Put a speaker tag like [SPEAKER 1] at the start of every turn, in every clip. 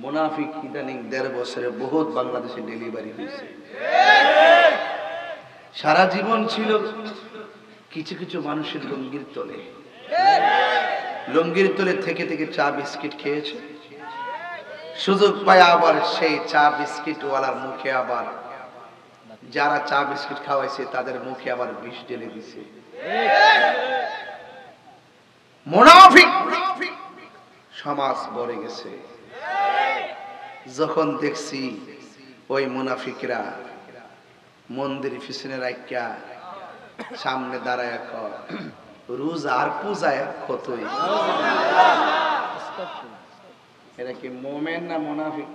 [SPEAKER 1] মুনাফিক ইদানিং ১.৫ বছরে বহুত বাংলাদেশে ডেলিভারি হয়েছে। সারা জীবন ছিল কিছু কিছু মানুষের লুঙ্গির তলে, লুঙ্গির তলে থেকে থেকে চা বিস্কিট খেয়েছে। সুযোগ পায় আবার সেই চা বিস্কিট ওয়ালার মুখে আবার যারা চা বিস্কিট খাওয়াইছে তাদের মুখে আবার বিষ ঢেলে দিছে। মুনাফিক সমাজ ভরে গেছে। যখন দেখছি ওই মুনাফিকরা মন্দির পিছনে রাখিয়া সামনে দাঁড়ায় রোজা আর পূজায় কতই, এরা কি মোমেন না মুনাফিক?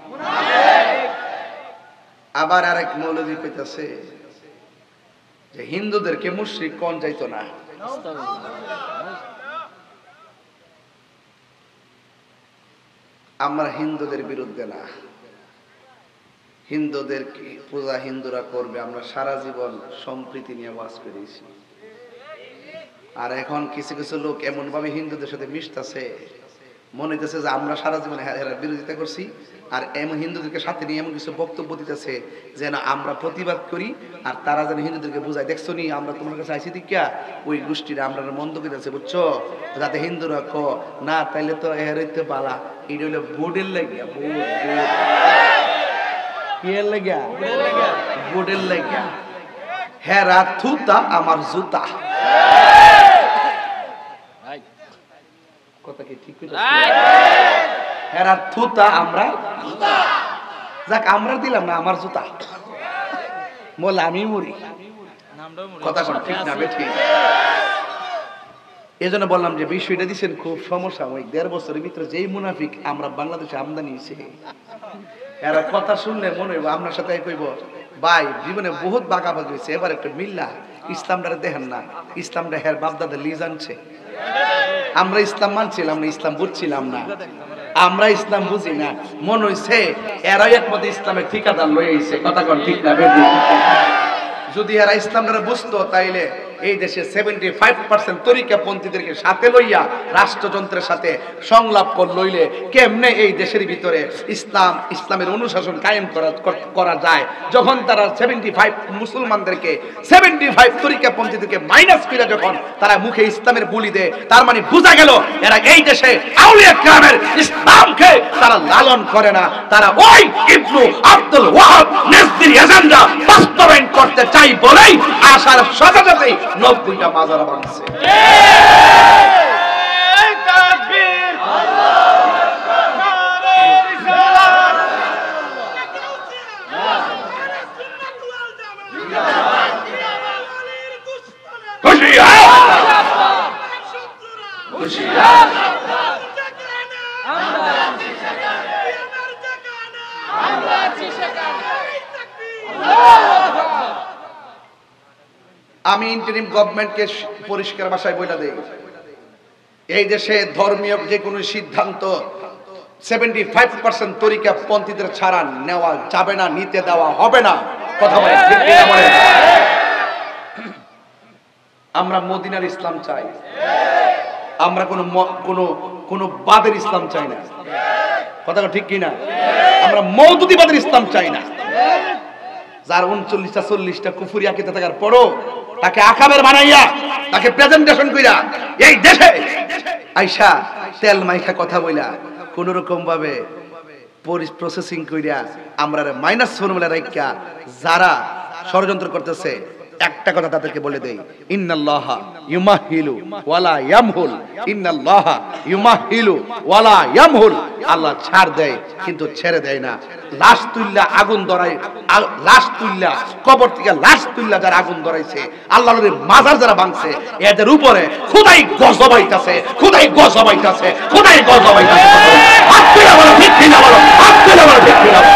[SPEAKER 1] আবার আরেক মৌলবী কইতাছে যে হিন্দুদেরকে মুশরিক কোন যাইতো না। আমরা হিন্দুদের বিরুদ্ধে না, হিন্দুদের পূজা হিন্দুরা করবে, আমরা সারা জীবন সম্প্রীতি নিয়ে বাস করেছি। আর এখন কিছু কিছু লোক এমন ভাবে হিন্দুদের সাথে মিশতেছে, মনে হইতেছে যে আমরা সারা জীবন বিরোধিতা করছি, আর এমন হিন্দুদেরকে সাথে নিয়ে এমন কিছু বক্তব্য দিতেছে যেন আমরা প্রতিবাদ করি, আর তারা যেন হিন্দুদেরকে বুঝায়, দেখছো নি আমরা তোমার কাছে আইসি দিকা ওই গোষ্ঠীরা আমরা মন্দ করিতেছে, বুঝছো, যাতে হিন্দুরা ক না তাইলে তো এরইতে পালা। এটা হলো বোর্ডের লাগিয়া, কিয়ের লাগিয়া, বোর্ডের লাগিয়া। হেরা থুতা আমার জুতা, কথা কি ঠিক হইছে? হেরা থুতা আমরা জুতা, যাক আমরা দিলাম না আমার জুতা, মোলা আমি মরি, কথা কোন ঠিক না বেঠিক? এজন্য বললাম যে বিষয়টা দিচ্ছেন খুব সমসাময়িক। ১.৫ বছরের ভিতরে যেই মুনাফিক আমরা বাংলাদেশে আমদানি হয়েছে, এরা কথা শুনলে মনে হইব আপনার সাথে কইব ভাই জীবনে বহুত বাগাবাগি হয়েছে, এবার একটু মিল্লা ইসলামটা দেখেন না, ইসলামটা হের বাপদাদা লিজ আনছে। আমরা ইসলাম মানছিলাম না, ইসলাম বুঝছিলাম না, আমরা ইসলাম বুঝি না, মনে হইছে এরাই একমতে ইসলামের ঠিকাদার লয়ে আইছে, কথা কোন ঠিক না বেঠিক? যদি এরা ইসলামটা বুঝতো তাইলে এই দেশে 75% তরিকাপন্থীদেরকে সাথে লইয়া রাষ্ট্রযন্ত্রের সাথে সংলাপ লইলে কেমনে এই দেশের ভিতরে ইসলামের অনুশাসন কায়েম করা যায়, যখন তারা 75 মুসলমানদেরকে 75 তরিকাপন্থীদেরকে মাইনাস করে যখন তারা মুখে ইসলামের বুলি দেয়, তার মানে বোঝা গেল এরা এই দেশে আউলিয়া কেরামের ইসলামকে তারা লালন করে না, তারা ওই ইবনু আব্দুল ওয়াহাব নেসদির এজেন্ডা বাস্তবায়ন করতে চাই বলেই আসার সাথে সাথেই 90টা মাজার ভাঙছে। আমি ইন্টারিম গভর্নমেন্টকে পরিষ্কার ভাষায় বলে দেই, এই দেশে ধর্মীয় যে কোনো সিদ্ধান্ত 75% তরিকাপন্থীদের ছাড়া নেওয়া যাবে না, নিতে দেওয়া হবে না, কথা বলে ঠিক কিনা বলেন? আমরা মদিনার ইসলাম চাই, আমরা কোন বাদের ইসলাম চাই না, কথা ঠিক কিনা? আমরা মওদুদিবাদের ইসলাম চাই না, যার 39টা 40টা কুফরি আকীদা থাকার পরও তাকে আকাবের বানাইয়া তাকে প্রেজেন্টেশন কইরা এই দেশে আইসা তেল মাইখা কথা বইলা কোন রকম ভাবে প্রসেসিং কইরা আমরা মাইনাস ফর্মুলা রাইখা যারা ষড়যন্ত্র করতেছে, একটা কথা তাদেরকে বলে দেই, ইন্নাল্লাহা ইউমাহিলু ওয়ালা ইয়ামহুল, ইন্নাল্লাহা ইউমাহিলু ওয়ালা ইয়ামহুল, আল্লাহ ছাড় দেয় কিন্তু ছেড়ে দেয় না। লাশ তুইল্লা আগুন ধরায়, লাশ তুইল্লা কবর থেকে লাশ তুইল্লা যারা আগুন ধরাইছে, আল্লাহর মাজার যারা ভাঙছে, এদের উপরে খোদাই গজব হইতাছে, খোদাই গজব হইতাছে, খোদাই গজব হইতাছে। হাত তুইলা বলো ঠিক কিনা বলো, হাত তুইলা বলো ঠিক কিনা বলো।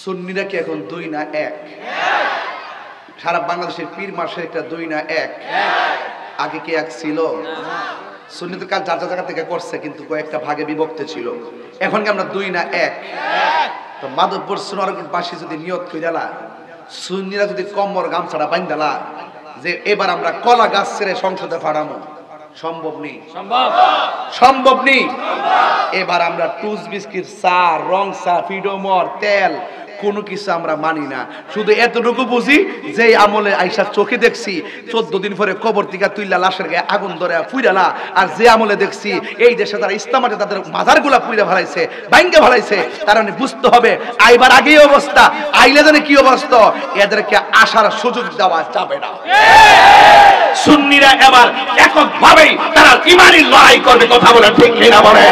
[SPEAKER 1] সুন্নিরা কি এখন 2 না 1? সারা বাংলাদেশের পীর মাসে একটা 2 না 1? আগে কি 1 ছিল? সুন্নিদের কাজ যার জায়গা থেকে করছে, কিন্তু কয়েকটা ভাগে বিভক্ত ছিল। এখন কি আমরা 2 না 1? তো মাধবপুর সোনারগঞ্জবাসী যদি নিয়ত কইরা, সুন্নিরা যদি কম্বর গামছাটা বাঁধালা যে এবার আমরা কলা গাছ ছেড়ে সংসদে ফাড়ামো, সম্ভব নেই, সম্ভব নেই। এবার আমরা টুস বিস্কিট, চা, রং চা, ফিডোমর, তেল কোনো কিছু আমরা মানি না। শুধু এতটুকু বুঝি যে আমলে আইসা চোখে দেখছি 14 দিন পরে কবর থেকে তুইলা লাশের গায়ে আগুন ধরে পুইরালা, আর যে আমলে দেখছি এই দেশে তারা ইসলামাতে তাদের মাজারগুলা পুইরা ফেলাইছে, বাইঙ্গে ফেলাইছে, তার মানে বুঝতে হবে আইবার আগেই অবস্থা, আইলে জানে কি অবস্থা, এদেরকে আসার সুযোগ দেওয়া যাবে না। সুন্নিরা এবার এককভাবেই তারা ইমানি লড়াই করবে, কথা বলে ঠিক না বলে?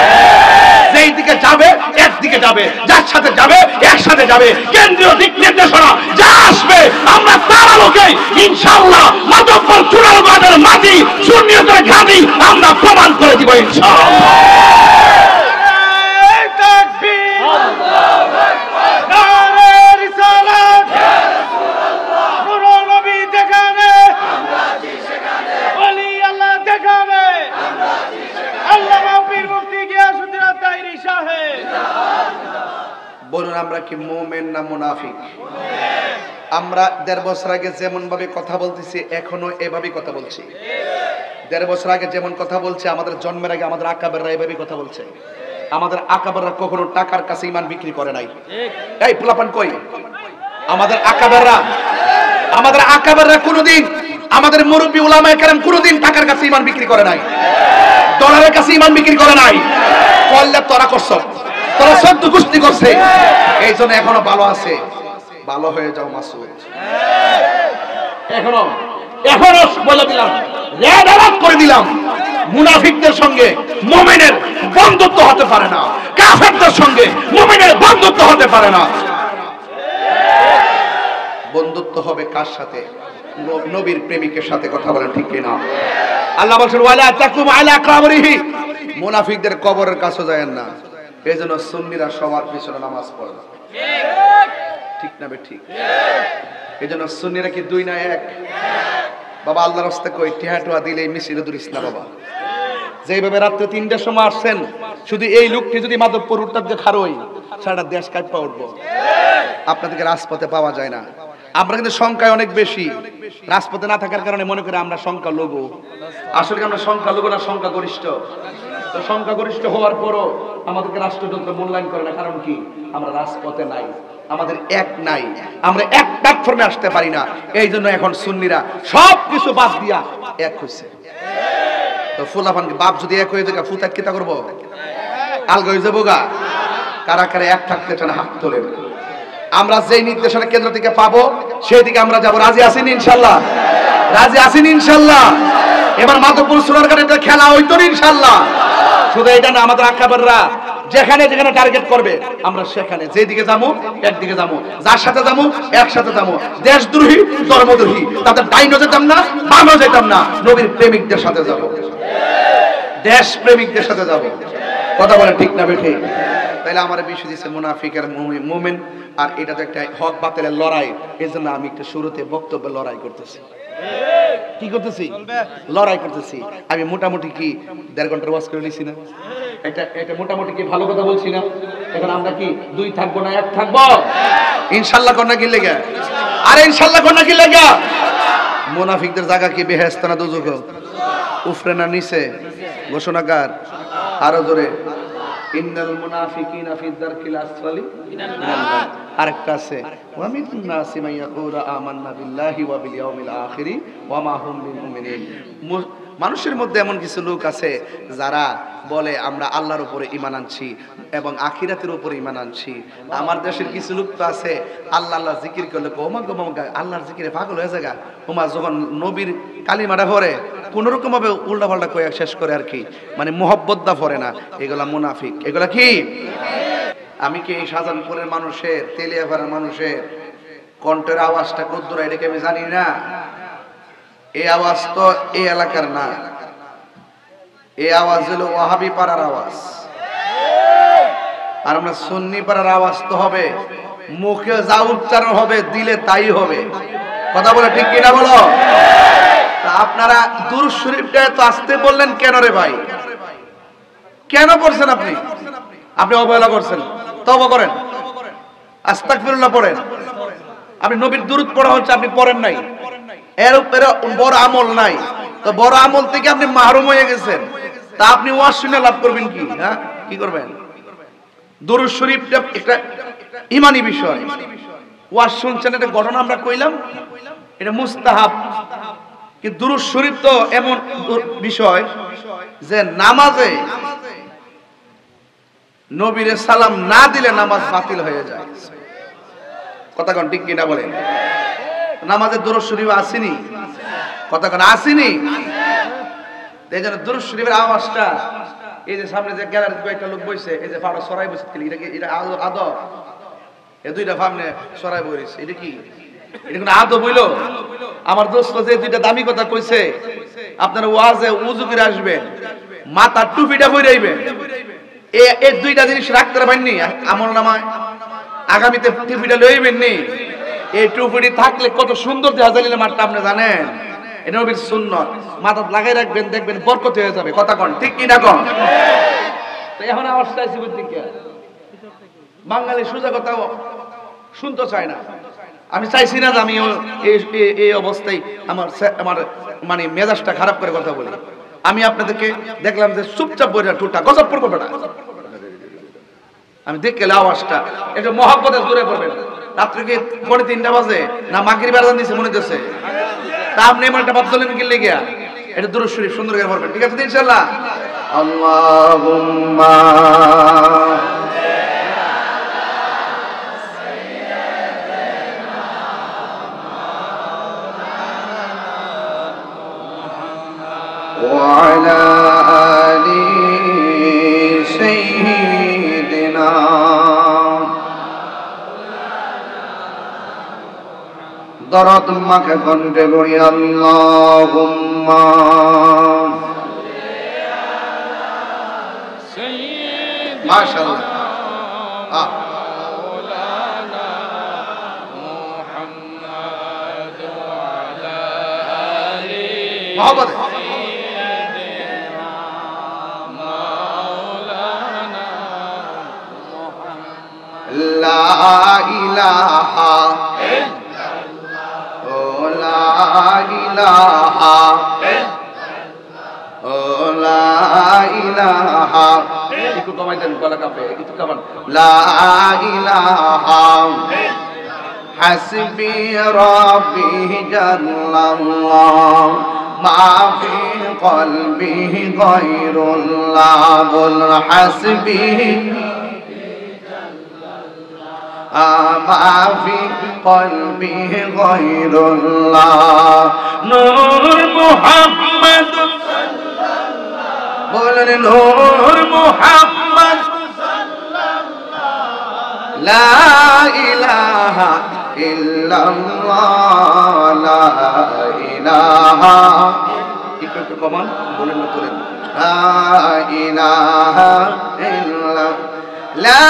[SPEAKER 1] যেই দিকে যাবে একদিকে যাবে, যার সাথে যাবে একসাথে যাবে। কেন্দ্রীয় দিক নির্দেশনা যা আসবে আমরা তার আলোকে ইনশাআল্লাহ মাধবপুর চুনারগঞ্জের মাটি সুন্নিয়তের ঘাঁটি আমরা প্রমাণ করে দিব ইনশাআল্লাহ। বলুন আমরা কি মুমিন না মুনাফিক? আমরা 1.5 বছর আগে যেমন ভাবে কথা বলতেছি এখনো এভাবেই কথা বলছি। 1.5 বছর আগে যেমন কথা বলছে, আমাদের জন্মের আগে আমাদের আকাবেররা এভাবেই কথা বলছে। আমাদের আকাবেররা কখনো টাকার কাছে ঈমান বিক্রি করে নাই। এই পোলাপান কই? আমাদের আকাবেররা কোনোদিন, আমাদের মুরব্বী উলামায়ে কেরাম কোনোদিন টাকার কাছে ঈমান বিক্রি করে নাই, ডলারের কাছে ঈমান বিক্রি করে নাই। কল্লা তোরা করছ, তোরা সদ্য কুস্তি করছে, এই জন্য এখনো ভালো আছে। ভালো হয়ে যাও মাসুদ। এখনো বলে দিলাম, রেড অ্যালার্ট করে দিলাম, মুনাফিকদের সঙ্গে মুমিনের বন্ধুত্ব হতে পারে না, কাফেরদের সঙ্গে মুমিনের বন্ধুত্ব হতে পারে না। বন্ধুত্ব হবে কার সাথে? নবীর প্রেমিকের সাথে, কথা বলেন ঠিক কিনা? আল্লাহ বলেন ওয়ালা তাকুম আলা কবরিহি, মুনাফিকদের কবরের কাছে যায়েন না। এইজন্য সুন্নিরা সবার পিছনে নামাজ পড়ে না, ঠিক না ঠিক? এইজন্য সুন্নিরা কি 2 না 1? বাবা আল্লাহর রাস্তায় কই টিহাটুয়া দিলে মিছিলে দূরিস না বাবা। যেইভাবে রাত্রে 3টার সময় আসছেন, শুধু এই লোকটি যদি মাধবপুর উত্তর দিয়ে খারোই, সারা দেশ কাঁপা উঠবো। আপনাদেরকে রাজপথে পাওয়া যায় না। আমরা কিন্তু সংখ্যায় অনেক বেশি, রাজপথে না থাকার কারণে মনে করি আমরা সংখ্যা লঘু। আসলে আমরা সংখ্যা লঘু না, সংখ্যা গরিষ্ঠ। তো সংখ্যা গরিষ্ঠ হওয়ার পরও আমাদেরকে রাষ্ট্রযন্ত্র মূল্যায়ন করে না। কারণ কি? আমরা রাজপথে নাই, আমাদের এক নাই, আমরা এক প্ল্যাটফর্মে আসতে পারি না। এই জন্য এখন সুন্নিরা সব কিছু বাদ দিয়া এক হয়েছে। তো ফুলাফান বাপ যদি এক হয়ে যায়, ফুতাক কিতা করবো? আলগা হয়ে যাবো গা। কারা কারা এক থাকতে চান হাত তোলেন। আমরা যেই নির্দেশনা কেন্দ্র থেকে পাবো সেই দিকে আমরা যাবো। রাজি আছেন ইনশাল্লাহ? রাজি আছেন ইনশাল্লাহ? এবার মাধবপুর সোনারগঞ্জের খেলা হইতো ইনশাল্লাহ। শুধু এটা না, আমাদের আকাবেররা যেখানে যেখানে টার্গেট করবে আমরা সেখানে যেদিকে যাবো একদিকে যাবো, যার সাথে যাবো একসাথে যাবো। দেশদ্রোহী ধর্মদ্রোহী তাদের ডাইনও যেতাম না, বামও যেতাম না, নবীর প্রেমিকদের সাথে যাবো, দেশ প্রেমিকদের সাথে যাবো। কথা বলেন ঠিক না বেঠে? তাইলে আমার বিষয় দিচ্ছে মুনাফিক আর মুমিন, আর এটা তো একটা হক বাতিলের লড়াই। এই জন্য আমি একটু শুরুতে বক্তব্যে লড়াই করতেছি। কি করতেছি? লড়াই করতেছি। আমি মোটামুটি কি 1.5 ঘন্টার ওয়াজ করে নিছি না? এটা মোটামুটি কি ভালো কথা বলছি না? এখন আমরা কি 2 থাকবো না 1 থাকবো? ইনশাআল্লাহ কোন না কি লেগা? আরে ইনশাআল্লাহ কোন না কি লেগা? মুনাফিকদের জায়গা কি বেহেশত না দোজখ? উফরে না নিচে? ঘোষণাকার আরো জোরে, ইন্নাল মুনাফিকিনা ফি দারকিল আসফালি মিনান নার। আরেকটা আছে, ওয়া মিনান নাসি মান ইয়াকুলু আমান্না বিল্লাহি ওয়া বিল ইয়াউমিল আখিরি ওয়া মা হুম বিমুমিনিন। মানুষের মধ্যে এমন কিছু লোক আছে যারা বলে আমরা আল্লাহর উপরে ঈমান আনছি এবং আখিরাতের উপরে ঈমান আনছি। আমার দেশের কিছু লোক তো আছে আল্লাহ আল্লাহ জিকির করলে ওমা আল্লাহর জিকিরে পাগল হয়ে যায়। ওমা যখন নবীর কালিমাটা পড়ে কোন রকম ভাবে উল্টা পাল্টা কয়ে শেষ করে আর কি, মানে মোহাব্বতটা পড়ে না। এগুলা মুনাফিক। এগুলা কি? আমি কি এই শাহজাহানপুরের মানুষের, তেলিয়াপাড়ার মানুষের কণ্ঠের আওয়াজটা কদ্দুর এটাকে আমি জানি না। এই আওয়াজ তো এই এলাকার না, এই আওয়াজ হলো ওয়াহাবি পাড়ার আওয়াজ। আর আমরা সুন্নি পাড়ার আওয়াজ তো হবে, মুখে যা উচ্চারণ হবে দিলে তাই হবে। কথা বলে ঠিক কিনা বলো? আপনারা দুরূদ শরীফটা তো আসতে বললেন কেন রে ভাই? কেন করছেন আপনি? আপনি অবহেলা করছেন, তওবা করেন, আস্তাগফিরুল্লাহ পড়েন। আপনি নবীর দুরূদ পড়া হচ্ছে, আপনি পড়েন নাই, এর উপরে বড় আমল নাই, তো বড় আমল থেকে আপনি মাহরুম হয়ে গেছেন, তা আপনি ওয়াজ শুনে লাভ করবেন কি? হ্যাঁ, কি করবেন? দুরূদ শরীফটা একটা ঈমানি বিষয়। ওয়াজ শুনছেন, এটা ঘটনা আমরা কইলাম, এটা মুস্তাহাব। কিন্তু দুরূদ শরীফ তো এমন বিষয় যে নামাজে নবীরে সালাম না দিলে নামাজ বাতিল হয়ে যায়। কথা কোন ঠিক কিনা বলেন? নামাজে দুরূদ শরীফ আসেনি, কথা কোন আসেনি। এই জন্য দুরূদ শরীফের আওয়াজটা, এই যে সামনে যে গ্যালারিতে একটা লোক বইছে, এই যে ফাড়া সরাই বসে, এটা কি? এটা আদব? এই দুইটা সামনে সরাই বইছে, এটা কি? এটা কোন আদব হইল? আমার দোস্ত যে দুইটা দামি কথা কইছে, আপনারা ওয়াজে উযু করে আসবেন, মাথা টুপিটা বইরে আইবেন, এই দুইটা জিনিস রাখতে পারেননি আমলনামায়, আগামীতে টুপিটা লইবেন নি। এই টুপিটি থাকলে কত সুন্দর দেখা যায় মাঠটা, আপনি জানেন? এটা নবীর সুন্নাত। মাথা লাগাই রাখবেন, দেখবেন বরকত হয়ে যাবে। কথা কোন ঠিক কি না কোন? তো এখন আওয়াজটা আইছে বুঝলি কি? বাঙালি সোজা কথা শুনতে চায় না। আমি চাইছি না যে আমি এই অবস্থায় আমার মানে মেজাজটা খারাপ করে কথা বলি। আমি আপনাদেরকে দেখলাম যে চুপচাপ বইরা টুটা গজব পড়বো বেটা, আমি দেখ গেলে আওয়াজটা একটু মহব্বতে জোরে পড়বেন। রাত্রে কি 3:30 বাজে না মাগরিব আযান দিছে মনে হচ্ছে? তা আপনি এমন একটা বাদ দিলেন কি লেগে? এটা দুরূদ শরীফ সুন্দর করে পড়বেন, ঠিক আছে ইনশাআল্লাহ? আল্লাহুম্মা ওয়া আলা আলি সাইয়্যিদিনা দরদ মাকে কণ্ঠে বলি আল্লাহুম্মা মাশাআল্লাহ। মাওলানা মুহাম্মদ ওয়া আলা আলি মুহাম্মদ মাওলানা মুহাম্মদ লা ইলাহা লা ইলাহা ও লা ইলাহা, একটু কমাই দেন, গলা কাঁপে, একটু কমান। লা ইলাহা হাসবি রাব্বি জাল্লাল্লাহ মা ফি কলবি গায়রুল্লাহ। বল হাসবি মা ফি কলবি গায়রুল্লাহ। নূর মুহাম্মদ সাল্লাল্লাহু, বলেন নূর মুহাম্মদ সাল্লাল্লাহু, লা ইলাহা ইল্লাল্লাহ, লা ইলাহা, একটু কমান, বলেন না, বলেন লা ইলাহা ইল্লাল্লাহ, লা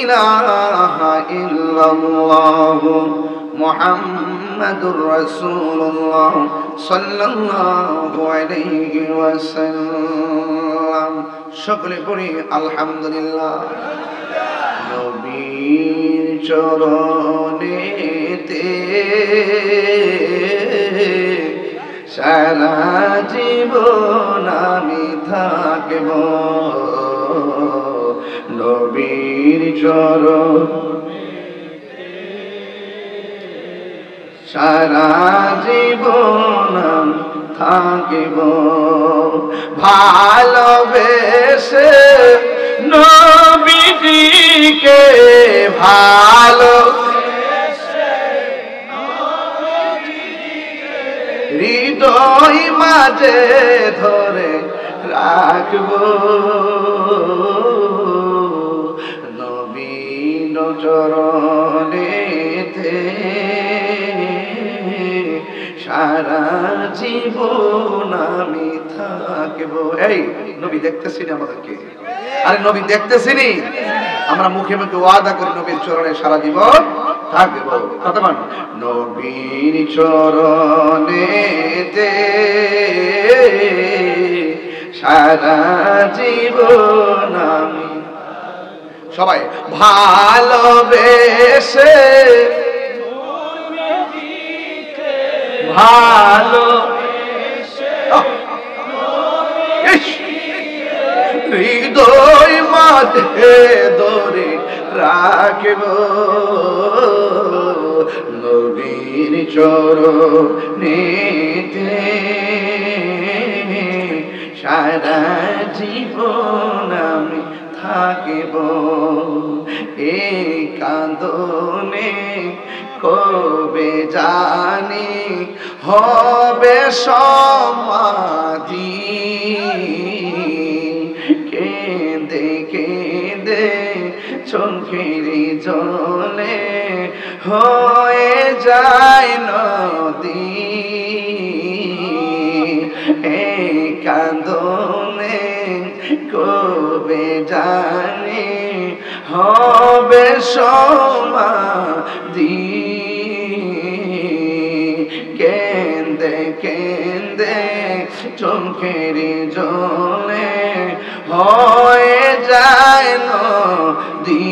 [SPEAKER 1] ইলাহা ইল্লাল্লাহ মুহাম্মাদুর রাসূলুল্লাহ সাল্লাল্লাহু আলাইহি ওয়াসাল্লাম। সকলে পড়ি আলহামদুলিল্লাহ। নবীর চরণেতে সারা জীবন আমি থাকব, নবীর চরণ সারা জীবন থাকিব, ভালোবেসে নবীজিকে ভালো হৃদয় মাঝে ধরে রাখব, নবীন চরণেতে সারা জীবন আমি থাকব। এই নবী দেখতেছি না আমাদেরকে? আরে নবী দেখতেছি নি? আমরা মুখে মুখে ওয়াদা করি নবীর চরণে সারা জীবন থাকব। কথা মান, নবীর চরণেতে সারা জীবন আমি সবাই ভালোবেসে ভালো হৃদয় মাঝে ধরে রাখব নবীর চরণেতে সারা জীবন আমি থাকিব এই কাঁদনে কবে জানি হবে সমাধি কেঁদে কেঁদে চোখের জলে হয়ে যায় নদী এই কাঁদনে কবে জানি হবে সমাধি কেঁদে কেঁদে চোখের জলে হয়ে যায় নদী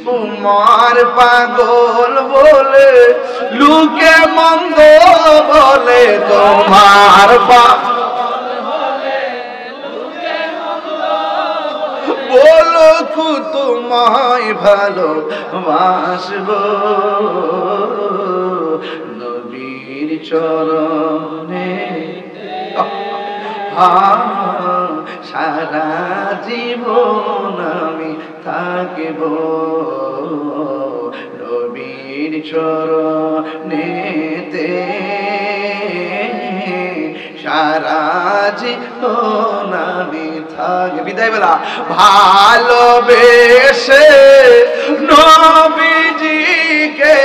[SPEAKER 1] তোমার পাগল বলে লোকে মন্দ বলে তোমার বলো কু তোমায় ভালোবাসব নবীর চরণে সারা জীবন আমি থাকিব নবীর চরণেতে সারা জীবন আমি থাকি বিদায় বেলা ভালোবেসে নবীজিকে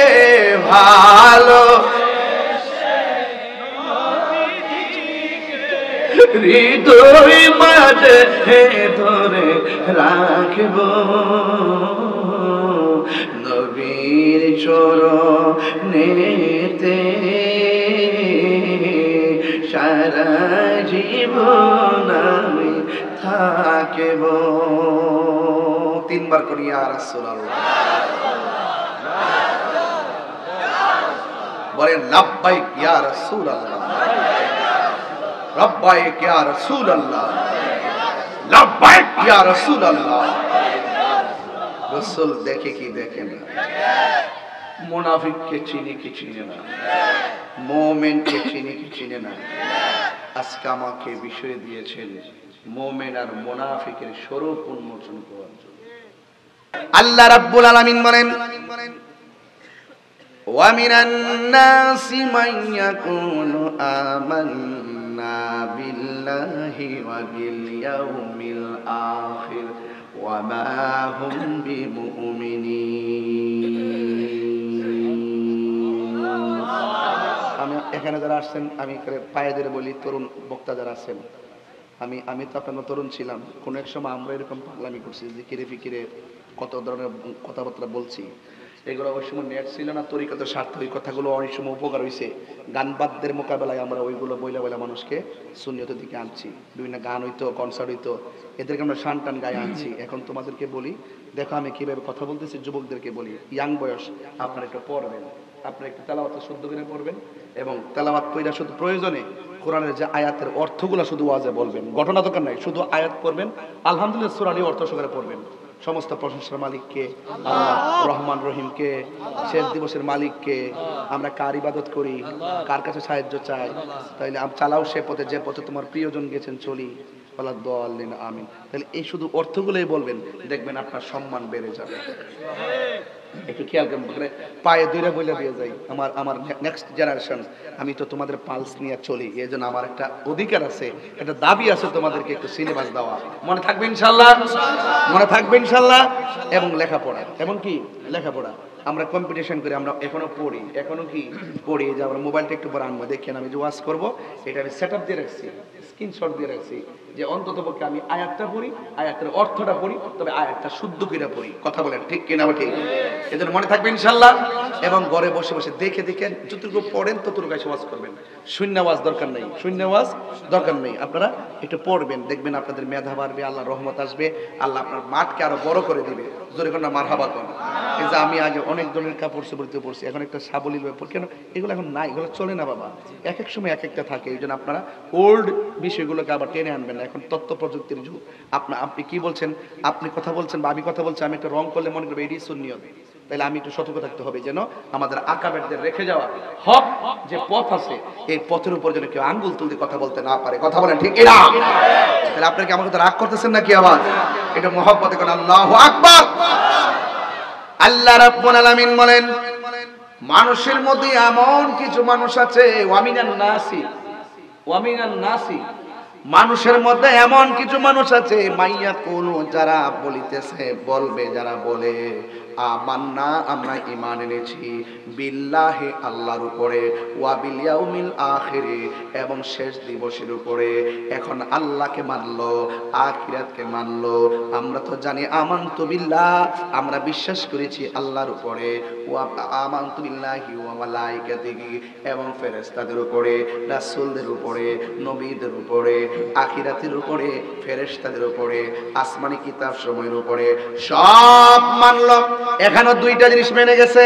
[SPEAKER 1] ভালো হৃদয় মাঝে ধরে রাখব নবীর চরণেতে সারা জীবন আমি থাকিব তিনবার করি ইয়া রাসূলুল্লাহ বলেন লাব্বাইক ইয়া রাসূলুল্লাহ রব্বাইক ইয়া রাসূলুল্লাহ লাব্বাইক ইয়া রাসূলুল্লাহ রাসূল দেখে কি দেখে না মুনাফিককে চিনি কি চিনে না মুমিনকে চিনি কি চিনে না আজকে আমাকে বিষয় দিয়েছেন মুমিন আর মুনাফিকের স্বরূপ উন্মোচন করার জন্য আল্লাহ রাব্বুল আলামিন বলেন ওয়া মিনান নাসি মান ইয়াকুলু আমান্না বিল্লাহি ওয়া বিল ইয়াউমিল আখির ওয়া মা হুম বিমুমিনিন আমি এখানে যারা আসছেন আমি পায়ে ধরে বলি তরুণ বক্তা যারা আছেন আমি তো আপনার তরুণ ছিলাম কোন এক সময় আমরা এরকম পাগলামি করছি জিকিরে ফিকিরে কত ধরনের কথাবার্তা বলছি এগুলো ওই সময় নেট ছিল না তরিকতের স্বার্থে ওই কথাগুলো অনেক সময় উপকার হয়েছে গান বাদ্যের মোকাবেলায় আমরা ওইগুলো বইলা বইলা মানুষকে সুন্নিয়তের দিকে আনছি বিভিন্ন গান হইতো কনসার্ট হইতো এদেরকে আমরা শান টান গায়ে আনছি এখন তোমাদেরকে বলি দেখো আমি কিভাবে কথা বলতেছি যুবকদেরকে বলি ইয়াং বয়স আপনারা একটু পড়বেন আপনারা একটু তেলাওয়াত শুদ্ধ করে পড়বেন এবং তেলাওয়াত কইরা শুধু প্রয়োজনে কোরআনের যে আয়াতের অর্থগুলো শুধু ওয়াজে বলবেন ঘটনা দরকার নাই শুধু আয়াত পড়বেন আলহামদুলিল্লাহ সূরা নিয়ে অর্থ সহকারে পড়বেন সমস্ত প্রশংসার মালিককে আল্লাহ রহমান রহিমকে শেষ দিবসের মালিককে আমরা কার ইবাদত করি কার কাছে সাহায্য চাই তাইলে চালাও সে পথে যে পথে তোমার প্রিয়জন গেছেন চলি আমিন তাহলে এই শুধু অর্থগুলোই বলবেন দেখবেন আপনার সম্মান বেড়ে যাবে একটু খেয়াল করবেন পায়ে দুইটা বইলা দিয়ে যাই আমার নেক্সট জেনারেশন আমি তো তোমাদের পালস নিয়ে চলি এই জন্য আমার একটা অধিকার আছে একটা দাবি আছে তোমাদেরকে একটু সিলেবাস দেওয়া মনে থাকবে ইনশাল্লাহ এবং লেখাপড়া এবং কি লেখাপড়া আমরা কম্পিটিশন করি, আমরা এখনো পড়ি, এখনো কি পড়ি যে আমরা মোবাইলটা একটু পরে আনবো, দেখেন আমি যে ওয়াজ করবো এটা আমি সেট আপ দিয়ে রাখছি, স্ক্রিনশট দিয়ে রাখছি যে অন্তত পক্ষে আমি আয়াতটা পড়ি, আয়াতের অর্থটা পড়ি, তবে আয়াতটা শুদ্ধ করে পড়ি। কথা বলেন ঠিক কিনা? ঠিক। এজন্য মনে থাকবে ইনশাআল্লাহ। এবং ঘরে বসে বসে দেখে দেখে যতটুকু পড়েন ততটুকু এসে ওয়াজ করবেন। শূন্য ওয়াজ দরকার নেই, শূন্য ওয়াজ দরকার নেই। আপনারা একটু পড়বেন, দেখবেন আপনাদের মেধা বাড়বে, আল্লাহর রহমত আসবে, আল্লাহ আপনার মাঠকে আরো বড় করে দিবে। জোরে কোন মারহাবা কোন। এই যে আমি আগে অনেক ধরনের কাপড় চোপড় পড়ছি, এখন একটা সাবলীল ব্যাপার, কেন এগুলো এখন নাই, এগুলো চলে না বাবা, এক এক সময় এক একটা থাকে। এই জন্য আপনারা ওল্ড বিষয়গুলোকে আবার টেনে আনবেন না। এখন তথ্য প্রযুক্তির যুগ। আপনি কি বলছেন, আপনি কথা বলছেন বা আমি কথা বলছি, আমি একটা রং করলে মনে করবো এটাই সুন্নিয়ত, তাহলে আমি একটু সতর্ক থাকতে হবে যেন আমাদের আকাবেরদের রেখে যাওয়া হক যে পথ আছে, এই পথের উপর যেন কেউ আঙ্গুল তুলতে কথা বলতে না পারে। কথা বলেন ঠিক কিনা? তাহলে আপনারা কি আমার কথা রাগ করতেছেন নাকি? আবার এটা মহব্বতে কোন আল্লাহু আকবার। আল্লাহ রাব্বুল আলামিন বলেন, মানুষের মধ্যে এমন কিছু মানুষ আছে, ওয়ামিনান নাসি, মানুষের মধ্যে এমন কিছু মানুষ আছে, মাইয়া কোন যারা বলিতেছে, বলবে, যারা বলে আমান্না, আমরা ঈমান এনেছি, বিল্লাহি, আল্লাহর উপরে, ওয়া বিল ইয়াউমিল আখিরি, এবং শেষ দিবসের উপরে। এখন আল্লাহকে মানলো, আখিরাতকে মানলো। আমরা তো জানি আমানতু বিল্লাহ, আমরা বিশ্বাস করেছি আল্লাহর উপরে, ওয়া আমানতু বিল্লাহি ওয়া মালাইকাতিহি, এবং ফেরেশতাদের উপরে, রাসূলদের উপরে, নবীদের উপরে, আখিরাতের উপরে, ফেরেশতাদের উপরে, আসমানি কিতাব সমূহের উপরে সব মানলো। এখানে দুইটা জিনিস মেনে গেছে।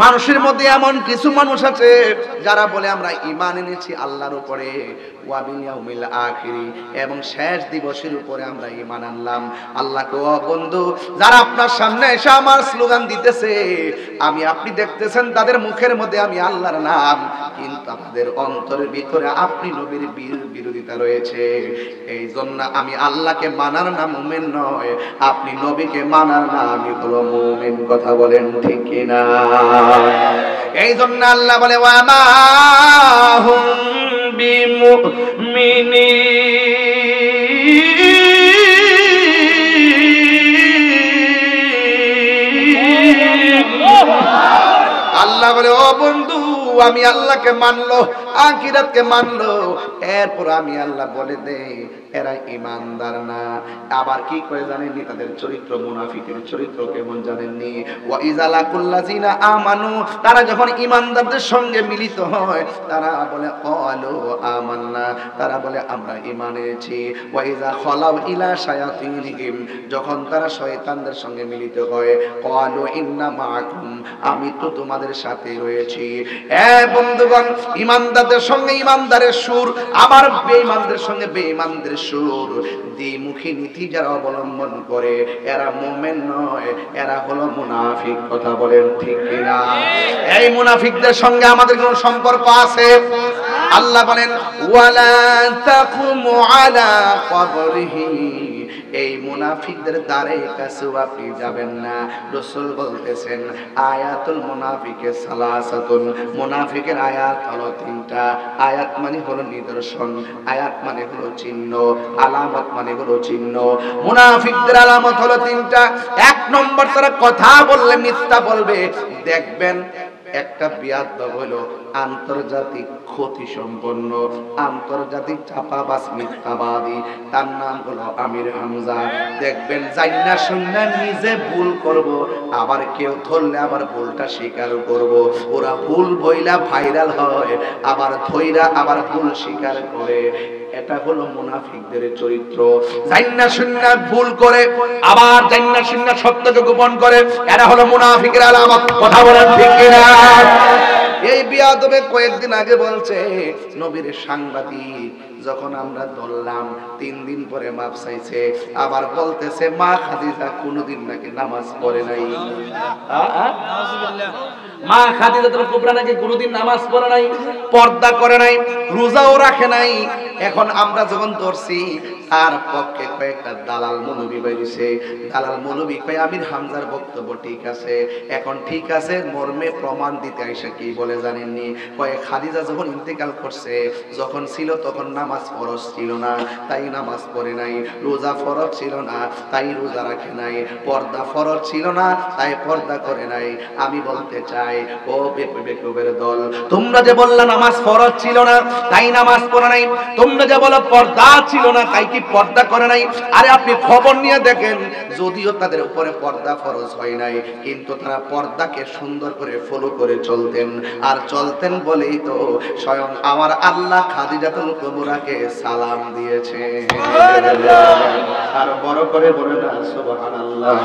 [SPEAKER 1] মানুষের মধ্যে এমন কিছু মানুষ আছে যারা বলে আমরা ঈমান এনেছি আল্লাহর উপরে, ওয়া বিল ইয়াউমিল আখিরি, এবং শেষ দিবসের উপরে আমরা ঈমান আনলাম। আল্লাহকে, ও বন্ধু, যারা আপনার সামনে এসে আমার স্লোগান দিতেছে, আপনি দেখতেছেন তাদের মুখের মধ্যে আমি আল্লাহর নাম, কিন্তু তাদের অন্তরের ভিতরে আপনি নবীর বিরোধিতা রয়েছে। এই জন্য আমি আল্লাহকে মানার না মুমিন নয়, আপনি নবীকে মানার না আমি হলো মুমিন। কথা বলেন ঠিক কিনা? এই জন্য আল্লাহ বলে, ওয়া মা হুম বিমুমিনিন। আল্লাহ বলে, ও বন্ধু, আমি আল্লাহকে মানলো, আখিরাতকে মানলো, এরপর আমি আল্লাহ বলে দেই এরা ঈমানদার না। আবার কি করে জানেননি? তাদের চরিত্র, মুনাফিকের চরিত্র কেমন জানেননি? ওয়া ইযা লাকুল্লাযিনা আমানু, তারা যখন ঈমানদারদের সঙ্গে মিলিত হয়, তারা বলে ক্বালু আমান্না, তারা বলে আমরা ঈমান এনেছি। ওয়া ইযা খালাউ ইলা শায়াতিনহিম, যখন তারা শয়তানদের সঙ্গে মিলিত হয়, ক্বালু ইন্না মাআকুম, আমি তো তোমাদের সাথে রয়েছি। বন্ধুগণ, ঈমানদারদের সঙ্গে ঈমানদারের সুর, আবার বেঈমানদের সঙ্গে বেঈমানদের সুর, দ্বিমুখী নীতি যারা অবলম্বন করে, এরা মুমিন নয়, এরা হলো মুনাফিক। কথা বলেন ঠিক কিনা? এই মুনাফিকদের সঙ্গে আমাদের কোনো সম্পর্ক আছে? আল্লাহ বলেন, ওয়ালা তাকুমু আলা কবরিহি, এই মুনাফিকদের দ্বারে কাছেও আপনি যাবেন না। রাসূল বলতেছেন, আয়াতুল মুনাফিকে সালাসাতুন, মুনাফিকের আয়াত হলো তিনটা। আয়াত মানে হলো নিদর্শন, আয়াত মানে হলো চিহ্ন, আলামত মানে হলো চিহ্ন। মুনাফিকদের আলামত হলো তিনটা। এক নম্বর, তারা কথা বললে মিথ্যা বলবে। দেখবেন একটা বিয়াদব হলো আন্তর্জাতিক ক্ষতি সম্পন্ন, আন্তর্জাতিক চাপাবাজ, মিথ্যাবাদী, তার নাম হলো আমির হামজা। দেখবেন জান্না শুননা নিজে ভুল করব, আবার কেউ ধরলে আবার ভুলটা স্বীকার করব। ওরা ভুল বইলা ভাইরাল হয়, আবার ধইরা আবার ভুল স্বীকার করে। এটা হলো মুনাফিকদের চরিত্র। জান্না শুননা ভুল করে, আবার জান্না শুননা সত্যকে গোপন করে, এরা হলো মুনাফিকের আলামত। কথা বলেন ঠিক কিনা? এই বিয়াদবে কয়েকদিন আগে বলছে, নবীর সাংবাদিক যখন আমরা ধরলাম 3 দিন পরে মাপ চাইছে, আবার বলতেছে মা খাদিজা কোনোদিন নাকি নামাজ পড়ে নাই। মা খাদিজাতুল কুবরা নাকি কোনোদিন নামাজ পড়ে নাই, পর্দা করে নাই, রোজাও রাখে নাই। এখন আমরা যখন ধরছি তার পক্ষে কয়েকটা দালাল মৌলবি বেরিয়েছে। দালাল মৌলবি কয় আমির হামজার বক্তব্য ঠিক আছে। এখন ঠিক আছে মর্মে প্রমাণ দিতে আইসা কি বলে জানেননি? কয় খাদিজা যখন ইন্তেকাল করছে, যখন ছিল তখন নামাজ ফরজ ছিল না, তাই নামাজ পড়ে নাই। রোজা ফরজ ছিল না, তাই রোজা রাখে নাই। পর্দা ফরজ ছিল না, তাই পর্দা করে নাই। আমি বলতে চাই ও বেকুবের দল, তোমরা যে বললা নামাজ ফরজ ছিল না তাই নামাজ পড়ে নাই, তোমরা যে বলো পর্দা ছিল না তাই কি পর্দা করে নাই? আরে আপনি খবর নিয়ে দেখেন, যদিও তাদের উপরে পর্দা ফরজ হয় নাই, কিন্তু তারা পর্দাকে সুন্দর করে ফলো করে চলতেন। আর চলতেন বলেই তো স্বয়ং আমার আল্লাহ খাদিজাতুল কুবরাকে সালাম দিয়েছে। আর বড় করে বলে না সুবহানাল্লাহ।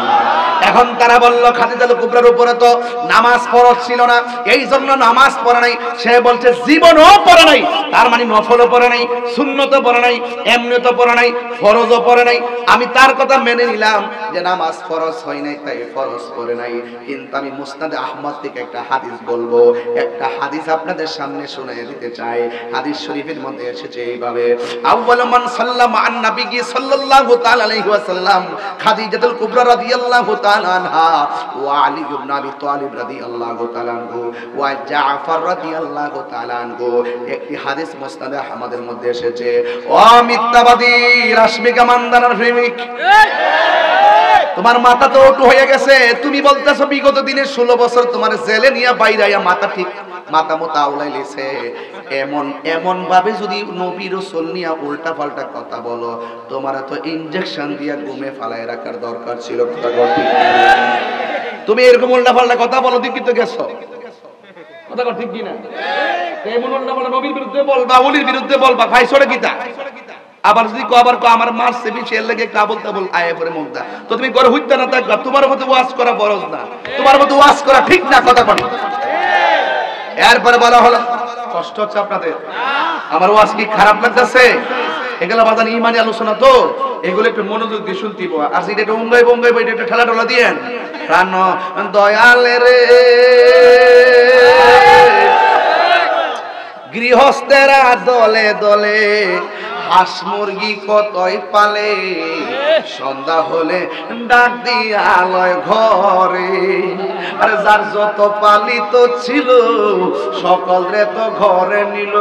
[SPEAKER 1] এখন তারা বলল খাদিজাতুল কুবরার উপরে তো নামাজ ফরজ ছিল না, এই জন্য নামাজ পড়ে নাই। সে বলছে জীবনও পড়ে নাই, তার মানে নফলও পড়ে নাই, সুন্নতও পড়ে নাই, এমনিও পড়ে নাই, ফরজও পড়ে নাই। আমি তার কথা মেনে নিলাম যে নামাজ ফরজ হয় নাই তাই ফরজ পড়ে নাই। কিন্তু আমি মুসনাদে আহমদ থেকে একটা হাদিস বলবো, একটা হাদিস আপনাদের সামনে শুনিয়ে দিতে চাই। হাদিস শরীফের মধ্যে এসেছে এইভাবে, আউয়ালু মান সাল্লামা আন নবী সাল্লাল্লাহু তাআলা আলাইহি ওয়াসাল্লাম খাদিজাতুল কুবরা রাদিয়াল্লাহু তাআলা আনহা ওয়া আলী ইবনে আবি তালিব রাদিয়াল্লাহু তাআলা আনহু ওয়া জাফর রাদিয়াল্লাহু তাআলা আনহু। একটি হাদিস মুসনাদে আহমদের মধ্যে এসেছে। ও মিথ্যাবাদী রাশমিকা মান্দানার প্রেমিক, তোমার মাথা তো ওটু হয়ে গেছে। তুমি বলতেছো বিগত দিনে 16 বছর তোমার জেলে নিয়ে বাইরাইয়া মাথা ঠিক মাথা মতো আউলাই লেছে। এমন ভাবে যদি নবী রাসূল নিয়ে উল্টা পাল্টা কথা বলো, তোমার তো ইনজেকশন দিয়া ঘুমে ফালায় রাখার দরকার ছিল। তুমি এরকম উল্টা পাল্টা কথা বলো দিকে তো গেছো, কথা ঠিক কি না? এমন উল্টা পাল্টা নবীর বিরুদ্ধে বলবা, ওলির বিরুদ্ধে বলবা, ফাইসরে কিতা? আবার যদি কবার আমার মারছে বিশের লেগে কাবল তাবল আয়ে পরে মুগদা, তো তুমি ঘরে হইতে না থাকবা। তোমার মতো ওয়াজ করা ফরজ না, তোমার মতো ওয়াজ করা ঠিক না, কথা বল। এরপরে বলা হলো কষ্ট হচ্ছে আপনাদের, আমার ওয়াজ কি খারাপ লাগতেছে? এগুলো বাজান ইমানি আলোচনা তো, এগুলো একটু মনোযোগ দিয়ে শুনতে হবে। আর যেটা একটু উঙ্গাই বঙ্গাই বইটা একটু ঠেলা টোলা দিয়েন। প্রাণ দয়ালে রে গৃহস্থেরা দলে দলে হাঁস মুরগি কতই পালে, সন্ধ্যা হলে ডাক দিয়া আলয় ঘরে। আরে যার যত পালিত ছিল সকলরে তো ঘরে নিল,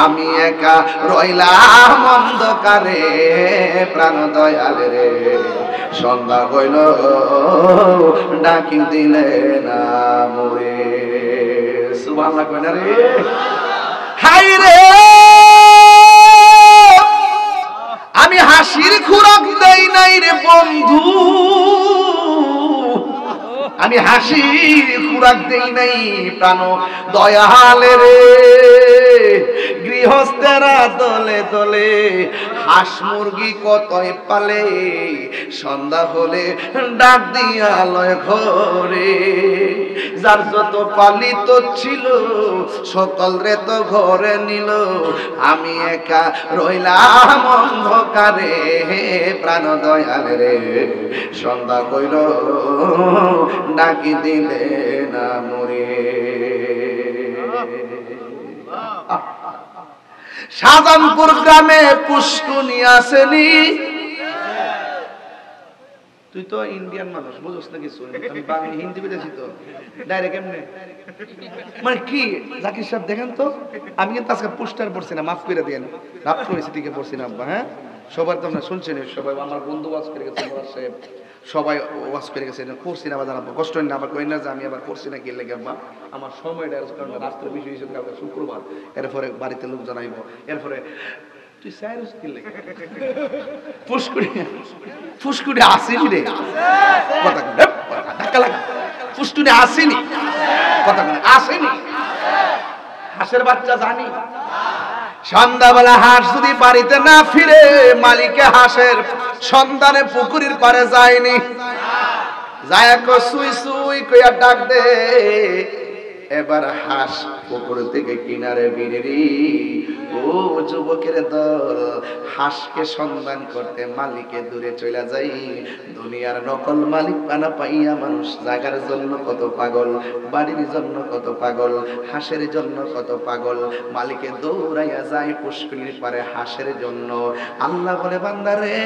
[SPEAKER 1] আমি একা রইলাম অন্ধকারে। প্রাণ দয়ালে রে সন্ধ্যা হইল ডাকি দিলে না মোরে। সুবহানাল্লাহ কই না রে? হাই রে আমি হাসির খুরাক দেই নাই রে বন্ধু, আমি হাসির খুরাক দেই নাই প্রাণ দয়ালে রে। গৃহস্থেরা দলে দলে হাঁস মুরগি কতই পালে, সন্ধ্যা হলে ডাক দিয়া লয় ঘরে। যার যত পালিত ছিল সকল রে তো ঘরে নিল, আমি একা রইলাম অন্ধকারে। প্রাণ দয়ালে রে সন্ধ্যা কইল ডাকি দিলে না মরে। শাহজাহানপুর গ্রামে পুষ্কুনি আসেনি। তুই তো ইন্ডিয়ান মানুষ, বুঝছ না কিছু, আমি হিন্দি বিদেশি তো ডাইরেক্ট এমনি মানে কি জাকির সাহেব দেখেন তো, আমি কিন্তু আজকে পোস্টার পড়ছি না, মাফ করে দেন, রাত করেছি দিকে পড়ছি না আব্বা। হ্যাঁ সবার তো আপনার শুনছেন, সবাই আমার বন্ধু ওয়াজ করে গেছে, সাহেব সবাই ওয়াজ করে গেছে, করছি না আবার জানাবো, কষ্ট না আবার কই না যে আমি আবার করছি না কি লেগে আব্বা। আমার সময়টা কারণ রাস্তার বিষয় হিসেবে কালকে শুক্রবার, এরপরে বাড়িতে লোক জানাইবো। এরপরে তুই সাইরুস কি লেগে ফুসকুড়ি আসেনি রে, কথা ধাক্কা লাগা, ফুসকুড়ি আসেনি, কথা আসেনি। হাঁসের বাচ্চা জানি, সন্ধ্যাবেলা হাঁস যদি বাড়িতে না ফিরে, মালিকে হাঁসের সন্ধানে পুকুরের পারে যায়নি, যায় সুই সুই কইয়া ডাক দে। এবার হাঁস পুকুর থেকে কিনারে বিড়ি ও যুবকের দল, হাঁসকে সন্ধান করতে মালিকে দূরে চলে যাই। দুনিয়ার নকল মালিক পানা পাইয়া মানুষ জায়গার জন্য কত পাগল, বাড়ির জন্য কত পাগল, হাঁসের জন্য কত পাগল। মালিকে দৌড়াইয়া যায় পুষ্করিণীর পারে হাঁসের জন্য। আল্লাহ বলে, বান্দারে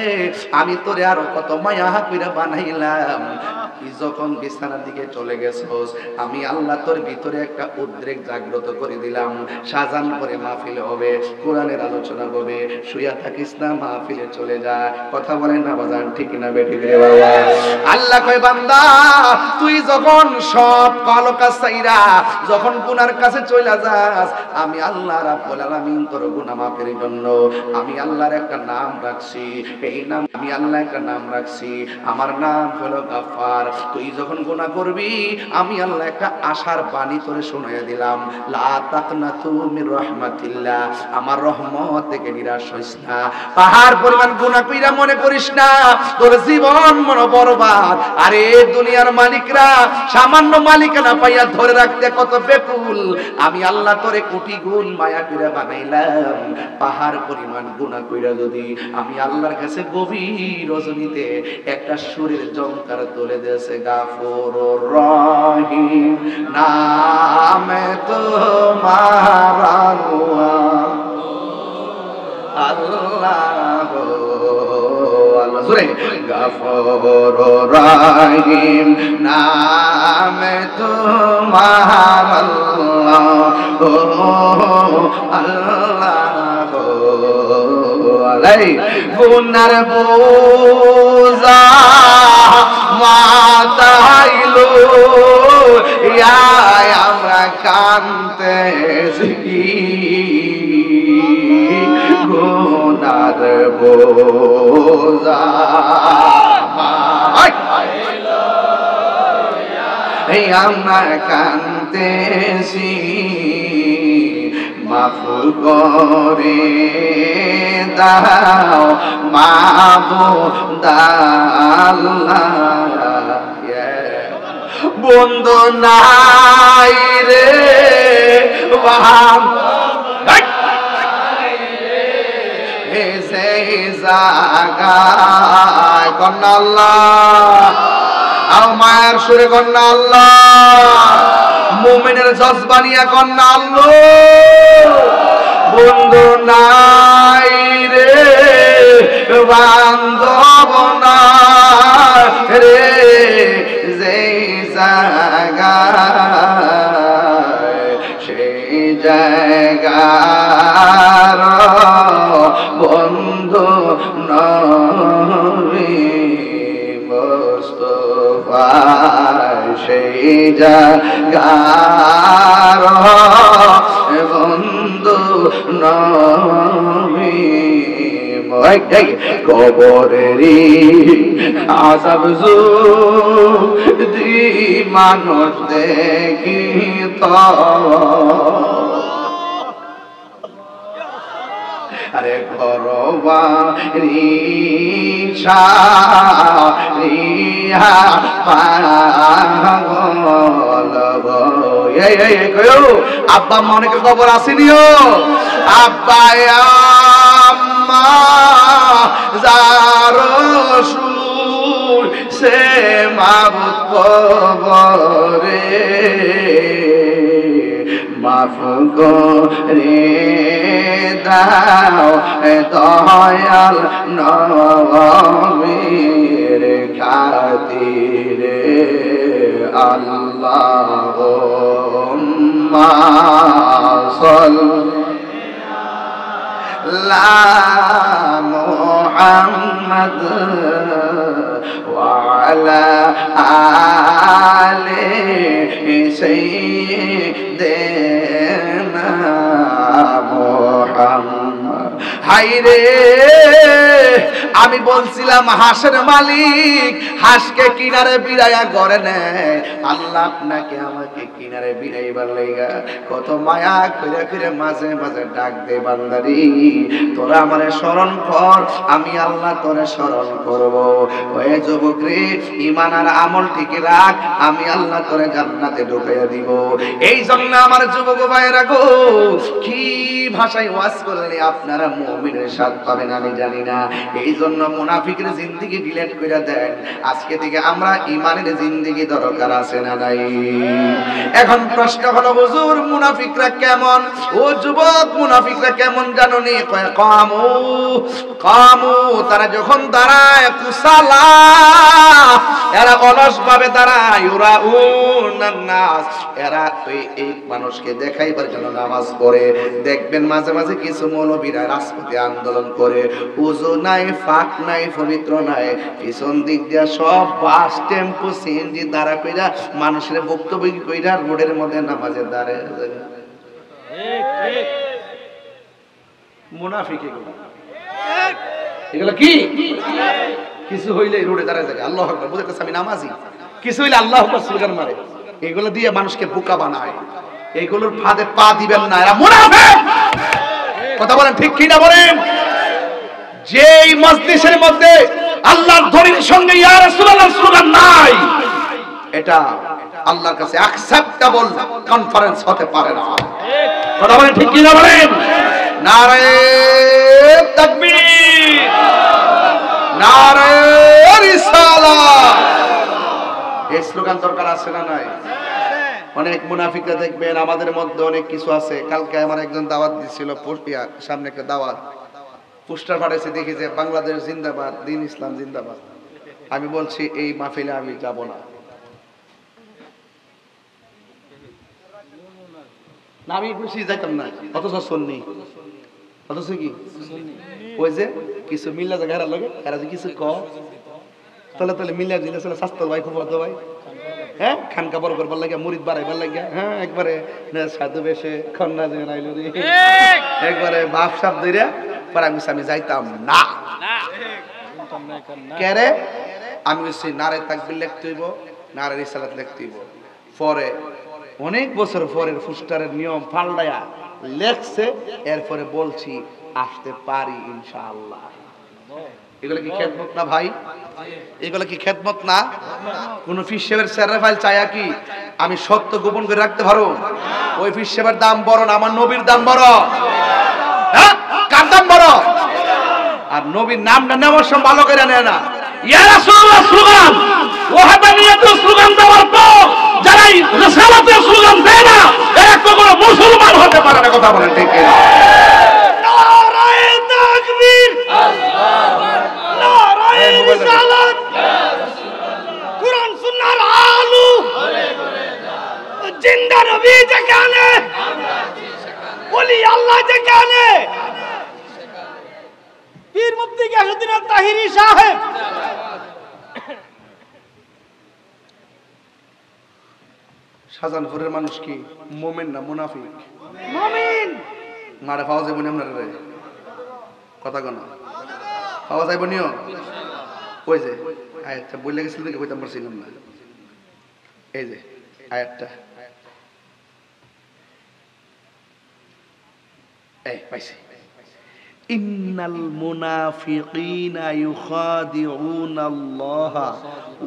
[SPEAKER 1] আমি তোরে আরো কত মায়া কইরা বানাইলাম, তুই যখন বিছানার দিকে চলে গেছস আমি আল্লাহ তোর ভিতরে একটা উদ্রেক জাগ্রত করে দিলাম। সাজান পরে মাহফিল হবে, কোরআনের আলোচনা হবে, শুইয়া থাকিস না, মাহফিলে চলে যা। কথা বলেন না বাজান, ঠিক না বেঠিক রে বাবা? আল্লাহ কয়, বান্দা তুই যখন সব কালো কাজ ছাইরা যখন গুনার কাছে চলে যাস, আমি আল্লাহ রাব্বুল আলামিন তোর গুনাহ মাফের জন্য আমি আল্লাহর একটা নাম রাখছি। এই নাম আমি আল্লাহ একটা নাম রাখছি, আমার নাম হলো গাফফার। তুই যখন গুনাহ করবি আমি আল্লাহ একটা আশার বাণী তোরে শোনাইয়া দিলাম, লা তাকনাতু মির রাহমাতিল্লাহ, আমার রহমত থেকে নিরাশ হইস না। পাহাড় পরিমাণ গুনাহ কইরা মনে করিস না তোর জীবন মনে বরবাদ। আরে দুনিয়ার মালিকরা সামান্য মালিকানা পাইয়া ধরে রাখতে কত বেকুল, আমি আল্লাহ তোরে কোটি গুণ মায়া কইরা বানাইলাম। পাহাড় পরিমাণ গুনাহ কইরা যদি আমি আল্লাহর কাছে গভীর রজনীতে একটা সুরের জংকার তুলে দিয়েছে, গাফুরুর রহিম নামে তোমার আল্লাহ, জোরে গাফুরুর রহিম নামে তোমার আল্লাহ, আল্লাহ আলাই গুনার বোঝা মাথাইলো আমরা কানতেছি, গুনার বোঝা আমরা কানতেছি, মাফ করে দাও মাবুদ আল্লাহ। বন্ধু নাই রে সেই জায়গায় কন্যা আল্লাহ, আর মায়ের সুরে কন্যা আল্লাহ, মুমিনের জজবা নিয়া কন্যা আল্লাহ। বন্ধু নাই রে বান্ধব না রে যেই জায়গায়, সেই জায়গার বন্ধু নবী মুস্তাফা, সেই জায়গার বন্ধু নবী। কবরেরই আযাব যদি মানুষ দেখিত, আরে ঘরবা রিসা রিহা পাগল এই কয়ো আব্বা আম্মা অনেকের খবর আসেনিও, আব্বা আম্মা যার সুর সে মাবুদ কবরে মাফ করে দাও দয়াল নবীর খাতিরে, আল্লাহুম্মা সাল্লি আলা মুহাম্মাদ ওয়া আলা আলি সাইয়্যিদিনা মুহাম্মাদ। হাইরে আমি বলছিলাম হাঁসের মালিক হাঁসকে কিনারে বিড়াইয়া ঘরে নেয়, আল্লাহ আপনাকে আমাকে কিনারে বিড়াইবার লাইগা কত মায়া কইরা কইরা মাঝে মাঝে ডাক দে, বান্দারি তোরা আমারে স্মরণ কর, আমি আল্লাহ তোরে স্মরণ করব। ওই যুবক রে, ঈমান আর আমল ঠিক রাখ, আমি আল্লাহ তোরে জান্নাতে ঢুকাইয়া দিব। এই জন্য আমার যুবক ভাইয়েরা গো, কি ভাষায় ওয়াজ করলে আপনারা মুমিনের স্বাদ পাবেন আমি জানি না। এই জন্য মুনাফিকের জিন্দেগি ডিলিট করে দেন। আজকে থেকে আমরা ঈমানের জিন্দেগি দরকার আছে না নাই? এখন প্রশ্ন হলো, হুজুর মুনাফিকরা কেমন? ও যুবক, মুনাফিকরা কেমন জানো নি? কামু কামু, তারা যখন দাঁড়ায় কুসালা, এরা অলস ভাবে দাঁড়ায়, ইউরাউনান নাস, এরা এই মানুষকে দেখাইবার জন্য নামাজ পড়ে। দেখবেন মাঝে মাঝে কিছু মৌলবীরা রাজপথে আন্দোলন করে, উযু নাই, ফাঁক নাই, পবিত্র নাই, পিছন দিক দিয়া সব বাস, টেম্পো, সিএনজি দাঁড়া কইরা মানুষের বক্তব্য কইরা রোডের মধ্যে নামাজে দাঁড়ায়। মুনাফিক এগুলো কি? কিছু হইলে রোডে দাঁড়ায় থাকে, আল্লাহু আকবার, বুঝাইতেছে আমি নামাজি। কিছু হইলে আল্লাহু আকবার স্লোগান মারে। এগুলো দিয়ে মানুষকে বোকা বানায়। এগুলোর ফাঁদে পা দিবেন না, এরা মুনাফিক। কথা বলেন ঠিক কি না বলেন? যেই মজলিসের মধ্যে আল্লাহর ধরির সঙ্গে ইয়া রাসূলুল্লাহ স্লোগান নাই, এটা আল্লাহর কাছে অ্যাকসেপ্টেবল কনফারেন্স হতে পারে না। কথা বলেন ঠিক কি না বলেন? নারে তাকবীর, নারে রিসালাত। এই স্লোগান দরকার আছে না নাই? অনেক মুনাফিকরা দেখবেন আমাদের মধ্যে অনেক কিছু আছে। কালকে আমার একজন দাওয়াত দিছিল, সামনে একটা দাওয়াত, পোস্টার ফাটাইছে, দেখি যে বাংলাদেশ জিন্দাবাদ, দ্বীন ইসলাম জিন্দাবাদ। আমি বলছি এই মাহফিলে আমি যাব না। আমি খুশি যাইতাম না, অথচ শুননি, অথচ কি ওই যে কিছু মিল্লা জায়গা হেরা লাগে, এরা যে কিছু ক তলে তলে মিল্লা দিলে চলে স্বাস্থ্য ভাই, খুব ভালো ভাই, হ্যাঁ, খান কাপড় করবার লাগে, মুরিদ বাড়াইবার লাগে, হ্যাঁ, একবারে সাধু বেশে খন্না যে নাইলো রে, একবারে বাপ সাপ ধইরা পরে আমি যাইতাম না। কেরে? আমি বলছি নারে তাকবীর লিখতে হইব, নারে রিসালাত লিখতে হইব। পরে অনেক বছর পরের পোস্টারের নিয়ম পাল্টায়া লেখছে, এরপরে বলছি আসতে পারি ইনশাআল্লাহ। এগুলো কি খেদমত না ভাই? এগুলো কি খেদমত না? কোন ফিস সাহেবের স্যারের ফাইল চায়া কি আমি সত্য গোপন করে রাখতে পারো? ওই ফিস সাহেবের দাম বড় না আমার নবীর দাম বড়? হ্যাঁ, কার দাম বড়? আর নবীর নামটা নেওয়ার সময় ভালো করে নেয় না। ইয়া রাসূলুল্লাহ স্লোগান, ওয়াহাদানিয়াতের স্লোগান দেওয়ার পর যারা রিসালাতের স্লোগান দেয় না, এরা কখনো মুসলমান হতে পারে না। কথা বলেন ঠিক কিনা? নারায়ে তাকবীর, আল্লাহু আকবার, নারায়ে রিসালাত, কুরআন সুন্নাহর আলু, জিন্দা নবী যেখানে, ওলি আল্লাহ যেখানে, পীর মুফতি গিয়াসউদ্দিন তাহিরি সাহেব, শাহজাহানপুরের মানুষ কি মুমিন না মুনাফিক? মুমিন। মারে পাওয়া যাইব নি আপনারা রে? কথা কোন পাওয়া যাইব নিও? ওই যে আয়াতটা বলে গেছিল দেখে কইতাম পারছিলাম না। এই যে আয়াতটা, এই পাইছি, ইন্নাল মুনাফিকিনা ইউখাদিউনাল্লাহা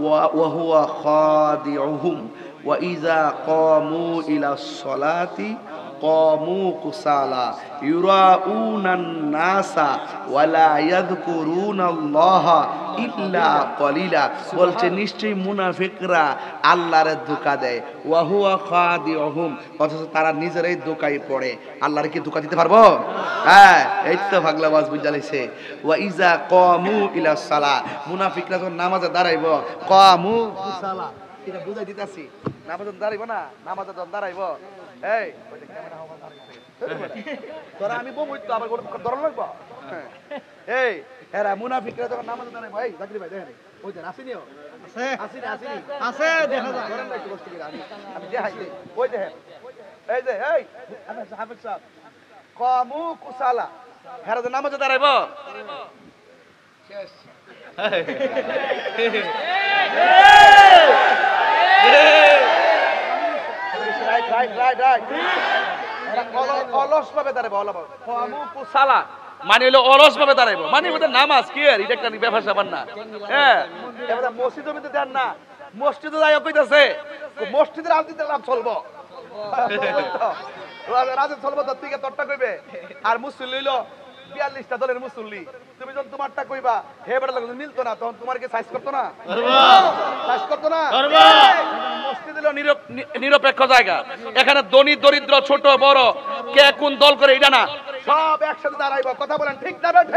[SPEAKER 1] ওয়া হুয়া খাদিউহুম ওয়া ইযা কামু ইলাস সালাতি কামু কুসালা ইউরাউনান নাসা ওয়া লা ইয়াযকুরুনাল্লাহা ইল্লা কলিলা। বলছে নিশ্চয়ই মুনাফিকরা আল্লাহর ধোঁকা দেয়, ওয়া হুয়া খাদিউহুম, অথচ তারা নিজেরাই ধোঁকায় পড়ে। আল্লাহর কি ধোঁকা দিতে পারবো? হ্যাঁ, এই তো পাগলা বাজ বুঝাইছে। ওয়া ইযা কামু ইলাস সালাহ, মুনাফিকরা যখন নামাজে দাঁড়াইব, কামু কুসালা, এটা বুঝাই দিতাছি, নামাজে দাঁড়াইব না, নামাজে যখন দাঁড়াইব, এই তোরা আমি বমুই তো আবার ধরন লাগবো। এই এরা মুনাফিকরা যখন নামাজে দাঁড়াইব, এই জাকির ভাই দেখেন, ওই দেন আসেনিও, আছে আসেনি আসেনি আছে, দেখা যায় ধরেন একটু কষ্ট করে আমি দেখাই দেই, ওই দেখেন, এই যে এই হাফেজ সাহেব, কামু কুসালা, হ্যাঁ নামাজে দাঁড়াইব অলস ভাবে দাঁড়াবো মানে হলো অলস ভাবে দাঁড়াইবো মানে ওদের নামাজ কি আর এটা একটা ব্যাপার স্যাপার না। হ্যাঁ এবার মসজিদের মধ্যে দেন না, মসজিদে যাই কইতাছে মসজিদের রাজনীতি লাভ চলবো রাজনীতি চলবো তোর থেকে তোরটা কইবে আর মুসল্লি হইলো 42টা দলের মুসল্লি, তুমি যখন তোমারটা কইবা হে বেটা লাগতো মিলতো না, তখন তোমার কি সাইজ করতো না? সাইজ করতো না? মসজিদ হলো নিরপেক্ষ জায়গা, এখানে ধনী দরিদ্র ছোট বড় কে কোন দল করে এটা না, সব একসাথে দাঁড়াইবো। কথা বলেন ঠিক না ঠিক?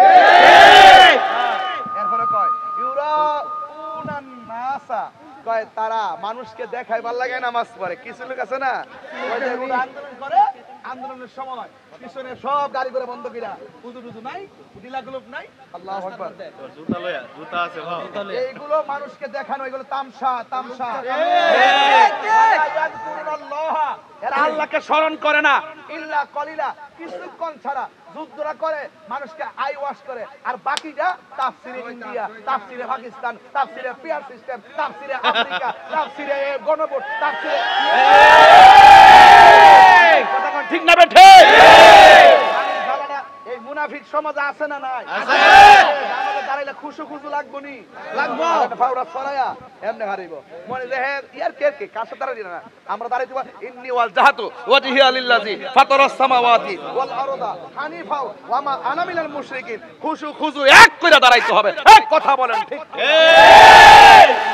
[SPEAKER 1] এরপরে কয় ইউরাউনান নাসা, কয় তারা মানুষকে দেখায় ভাল লাগে নামাজ পড়ে। কিছু লোক আছে না ওই যে আন্দোলন করে, আন্দোলনের সময় পিছনে সব গাড়ি করে বন্ধ কিরা উজু টুজু নাই, ঢিলা গ্লোভ নাই, আল্লাহু আকবার, জুতা লয়া জুতা আছে ভাও, এইগুলো মানুষকে দেখানো, এগুলো তামসা তামসা। এরা আল্লাহকে স্মরণ করে না, ইল্লা কলিলা, কিছুক্ষণ ছাড়া যুদ্ধরা করে, মানুষকে আই ওয়াশ করে, আর বাকিটা তাফসিরে ইন্ডিয়া, তাফসিরে পাকিস্তান, তাফসিরে পিয়ার সিস্টেম, তাফসিরে আফ্রিকা, তাফসিরে গণভোট, তাফসিরে কথা কোন ঠিক না বেঠে? এই মুনাফিক সমাজ আছে না নাই? আছে। আমাদের দাঁড়াইলে খুশু খুশু লাগবো নি? লাগবো। একটা ফাউরা ছড়ায়া এমনে হারিব মনে দেখে ইয়ার কে কে কাছে দাঁড়াই না, আমরা দাঁড়াই দিব ইন্নী ওয়াল জাহাতু ওয়াজহি লিল্লাযী ফাতারাস সামাওয়াতি ওয়াল আরদা হানিফা ওয়া মা আনা মিনাল মুশরিকিন। খুশু খুশু এক কইরা দাঁড়াইতে হবে। এক কথা বলেন ঠিক?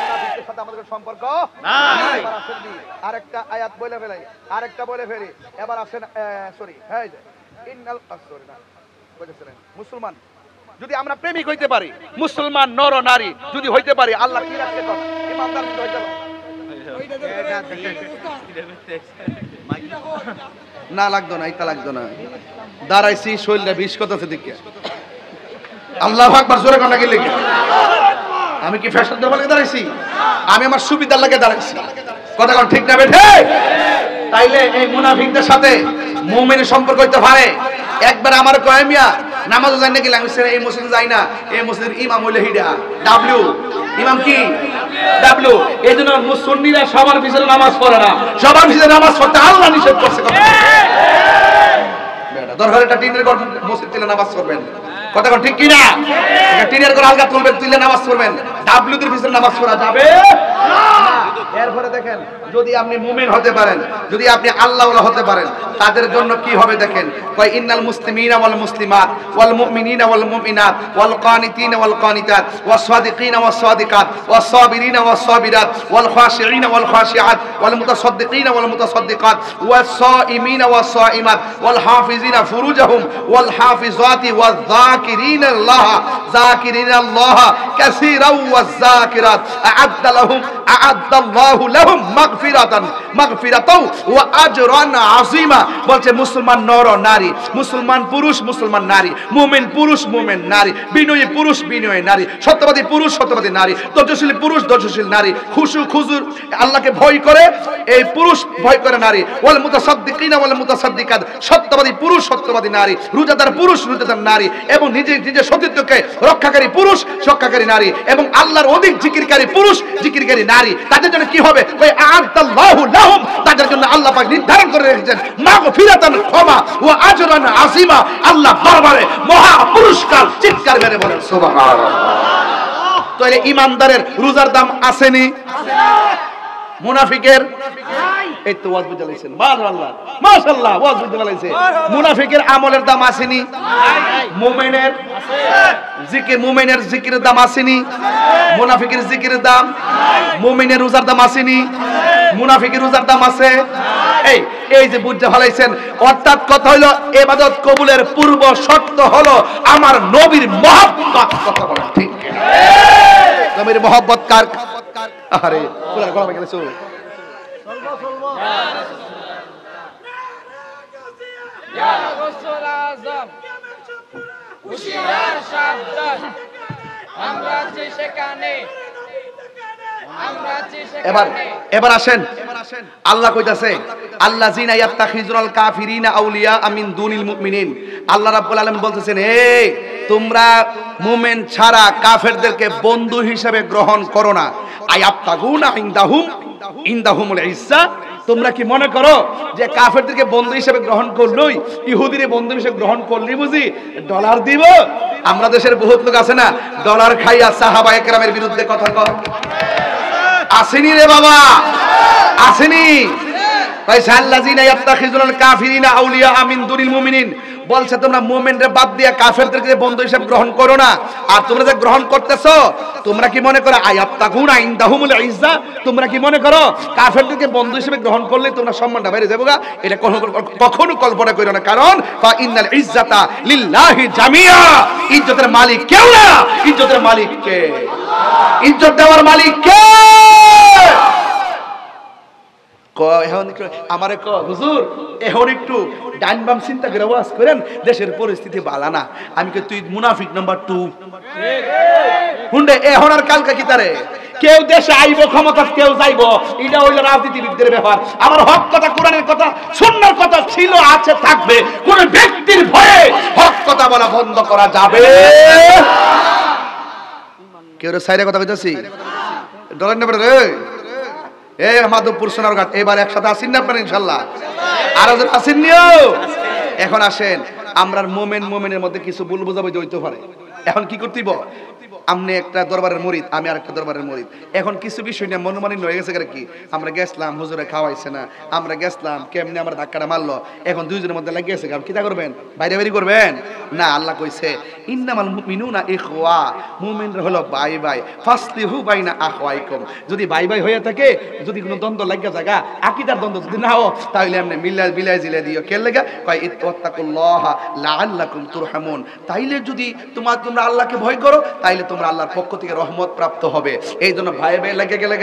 [SPEAKER 1] মুনাফিকদের সাথে আমাদের সম্পর্ক নাই। এবার আসেন আরেকটা আয়াত বলে ফেলাই, আরেকটা বলে ফেলি। এবার আসেন সরি হ্যাঁ ইন্নাল সরি না বলেছিলেন মুসলমান যদি আমরা প্রেমিক হইতে পারি, মুসলমান নর নারী যদি হইতে পারি, আল্লাহ কি রাখতে কর ইমানদার যদি হইতে পারি না লাগতো না, এটা লাগতো না। দাঁড়াইছি শৈলটা 20 কথা আছে দিকে আল্লাহু আকবার জোরে কোন লাগে লেগে। আমি কি ফ্যাশন দেওয়ার লাগে দাঁড়াইছি? আমি আমার সুবিধার লাগে দাঁড়াইছি। কথা কোন ঠিক না বেঠে? তাইলে এই মুনাফিকদের সাথে মুমিনের সম্পর্ক হইতে পারে। একবার আমার কয় মিয়া নামাজও যাই না গেলাম, এই মসজিদে যাই না, এই মসজিদের ইমাম হইলে হিডা ডাব্লিউ, ইমাম কি ডাব্লিউ। এই জন্য মুসল্লিরা সবার পিছনে নামাজ পড়ে না, সবার পিছনে নামাজ পড়তে আল্লাহ নিষেধ করছে। দরকার একটা টিনের ঘর মসজিদ তুলে নামাজ পড়বেন। কথা কোন ঠিক কিনা? টিনের ঘর আলগা তুলবেন, তুলে নামাজ পড়বেন, ডাব্লিউদের পিছনে নামাজ পড়া যাবে না। এরপরে দেখেন যদি আপনি মুমিন হতে পারেন, যদি আপনি আল্লাহওয়ালা হতে পারেন, তাদের জন্য কি হবে দেখেন। কয় ইন্নাল মুসলিমিনা ওয়াল মুসলিমাত ওয়াল মুমিনিনা ওয়াল মুমিনাত ওয়াল কানিতিনা ওয়াল কানিতাত ওয়াস সাদিকিনা ওয়াস সাদিকাত ওয়াস সাবিরিনা ওয়াস সাবিরাত ওয়াল খাশিঈনা ওয়াল খাশিআত ওয়াল মুতাসাদ্দিকিনা ওয়াল মুতাসাদ্দিকাত ওয়াস সাইমিনা ওয়াস সাইমাত ওয়াল হাফিজিনা ফুরুজাহুম ওয়াল হাফিজাতি ওয়াজ যাকিরিনা আল্লাহ যাকিরিনা আল্লাহ কাসীরাও ওয়াজ যাকিরাত আ'আদ্দা লাহুম আ'আদ্দাল্লাহু লাহুম মাগফিরাতাও ওয়া আজরান আযীমা। বলছে মুসলমান নর নারী, মুসলমান পুরুষ মুসলমান নারী, মুমিন পুরুষ মুমিন নারী, বিনয়ী পুরুষ বিনয়ী নারী, সত্যবাদী পুরুষ সত্যবাদী নারী, ধৈর্যশীল পুরুষ ধৈর্যশীল নারী, খুশু খুজুর আল্লাহকে ভয় করে এই পুরুষ ভয় করে নারী, ওয়াল মুতাসাদ্দিকিনা ওয়াল মুতাসাদ্দিকাত সত্যবাদী পুরুষ সত্যবাদী নারী, রোজাদার পুরুষ রোজাদার নারী, এবং নিজের সতীত্বকে রক্ষাকারী পুরুষ রক্ষাকারী নারী, এবং আল্লাহর অধিক জিকিরকারী পুরুষ জিকিরকারী নারী। তাদের জন্য কি হবে? ওই আ'আদ্দাল্লাহু লাহুম, তাদের জন্য আল্লাহ পাক নির্ধারণ করে রেখেছেন মাগফিরাতান ক্ষমা ও আজরান আযীমা, আল্লাহ দরবারে মহা পুরস্কার। চিৎকার মেরে বলেন সুবহানাল্লাহ। তাহলে ইমানদারের রোজার দাম আসেনি? মুনাফিকের এই তো ওয়াজ বুঝে লাইছেন, মাশাআল্লাহ মাশাআল্লাহ ওয়াজ বুঝে লাইছে। মুনাফিকের আমলের দাম আসেনি? মুমিনের জিকির, মুমিনের জিকিরের দাম আসেনি? মুনাফিকের জিকিরের দাম, মুমিনের রোজার দাম আসেনি? মুনাফিকের রোজার দাম আছে? এই যে বুঝে ফেলাইছেন। অর্থাৎ কথা হলো ইবাদত কবুলের পূর্ব শর্ত হলো আমার নবীর মহব্বত। কথা বলেন ঠিক? নবীর মহব্বত কার? আরে পুরা গলা ভেঙে গেছে। চলবো ইয়া রাসূল আযম হুশিয়ার সাবধান, আমরা আছি সেখানে, আমরা আছি সেখানে। এবার আসেন, আল্লাহ কইতাছে আল্লাযিনা ইয়াত্তাখিজুনাল কাফিরিনা আউলিয়া মিন দুনিল মুমিনিন। আল্লাহ রাব্বুল আলামিন বলতেছেন, এই তোমরা মুমিন ছাড়া কাফেরদেরকে বন্ধু হিসেবে গ্রহণ করো না। আয়াবতাগুনা ইনদাহুমুল ইজ্জা, তোমরা কি মনে করো যে কাফেরদেরকে বন্ধু হিসেবে গ্রহণ করলই, ইহুদিরে বন্ধু হিসেবে গ্রহণ করলি বুঝি ডলার দিব? আমরা দেশের বহুত লোক আছে না ডলার খাইয়া সাহাবায়ে কেরামের বিরুদ্ধে কথা কয়, আসেনি রে বাবা, আসেনি? আল্লাযিনা ইয়াত্তাখিজুনাল কাফিরিনা আউলিয়া মিন দুনিল মুমিনিন, বলছে তোমরা মুমিনরে বাদ দিয়া কাফেরদেরকে বন্ধু হিসেবে গ্রহণ করো না। আর তোমরা যে গ্রহণ করতেছো, তোমরা কি মনে করো আয়াবতাগুনা ইনদাহুমুল ইজ্জা, তোমরা কি মনে করো কাফেরদেরকে বন্ধু হিসেবে গ্রহণ করলে তোমরা সম্মানটা বেড়ে যাবেগা? এটা কখনো কল্পনা করো না। কারণ ফা ইন্নাল ইজ্জাতা লিল্লাহি জামিয়া, ইজ্জতের মালিক কেউ না, ইজ্জতের মালিক কে? ইজ্জত দেওয়ার মালিক কে? আমারে ক হুজুর এখন একটু ডাইন বাম চিন্তা করে ওয়াজ করেন, দেশের পরিস্থিতি ভালো না। আমি কই তুই মুনাফিক নাম্বার 2। হুন্ডে এখন আর কালকা কি তারে কেউ দেশে আইব, ক্ষমতা কেউ যাইব, এটা হইল রাজনীতিবিদদের ব্যাপার। আমার হক কথা, কোরআনের কথা, সুন্নাহর কথা ছিল, আছে, থাকবে। কোন ব্যক্তির ভয়ে হক কথা বলা বন্ধ করা যাবে? কেউ সাইরে কথা কইতাছি ডলার নেবে রে। এই মাধবপুর সোনারঘাট এবার একসাথে আসেন না আপনারা ইনশাআল্লাহ? আর আসেন নিও। এখন আসেন, আমরা মোমেনের মধ্যে কিছু ভুল বোঝাবুঝি হইতে পারে। এখন কি করতেইব? আপনি একটা দরবারের মুরিদ, আমি আর একটা দরবারের মুরিদ। এখন কিছু বিষয় নিয়ে মনোমালিন্য হয়ে গেছে কি, আমরা গেছলাম হুজুরে খাওয়াইছে না, আমরা গেছলাম কেমনে আমরা ধাক্কাটা মারলো, এখন দুইজনের মধ্যে লাগিয়ে গেছে। কি করবেন? বাইরে বাইরে করবেন না? আল্লাহ কইছে ইন্নামাল মুমিনুনা ইখওয়া, মুমিনরা হলো ভাই ভাই, ফাসলিহু বাইনা আখওয়াইকুম। যদি ভাই ভাই হয়ে থাকে, যদি কোনো দ্বন্দ্ব লাগিয়া জায়গা, আকীদার দ্বন্দ্ব যদি না হয়, তাহলে আপনি বিলাই জিলে দিও। কে লাগা কয় ইত্তাকুল্লাহ লাআল্লাকুম তুরহামুন, তাইলে যদি তোমরা আল্লাহকে ভয় করো, তাইলে তোমরা আল্লাহর পক্ষ থেকে রহমত প্রাপ্ত হবে। এই জন্য ভাই ভাই লাগে গেলে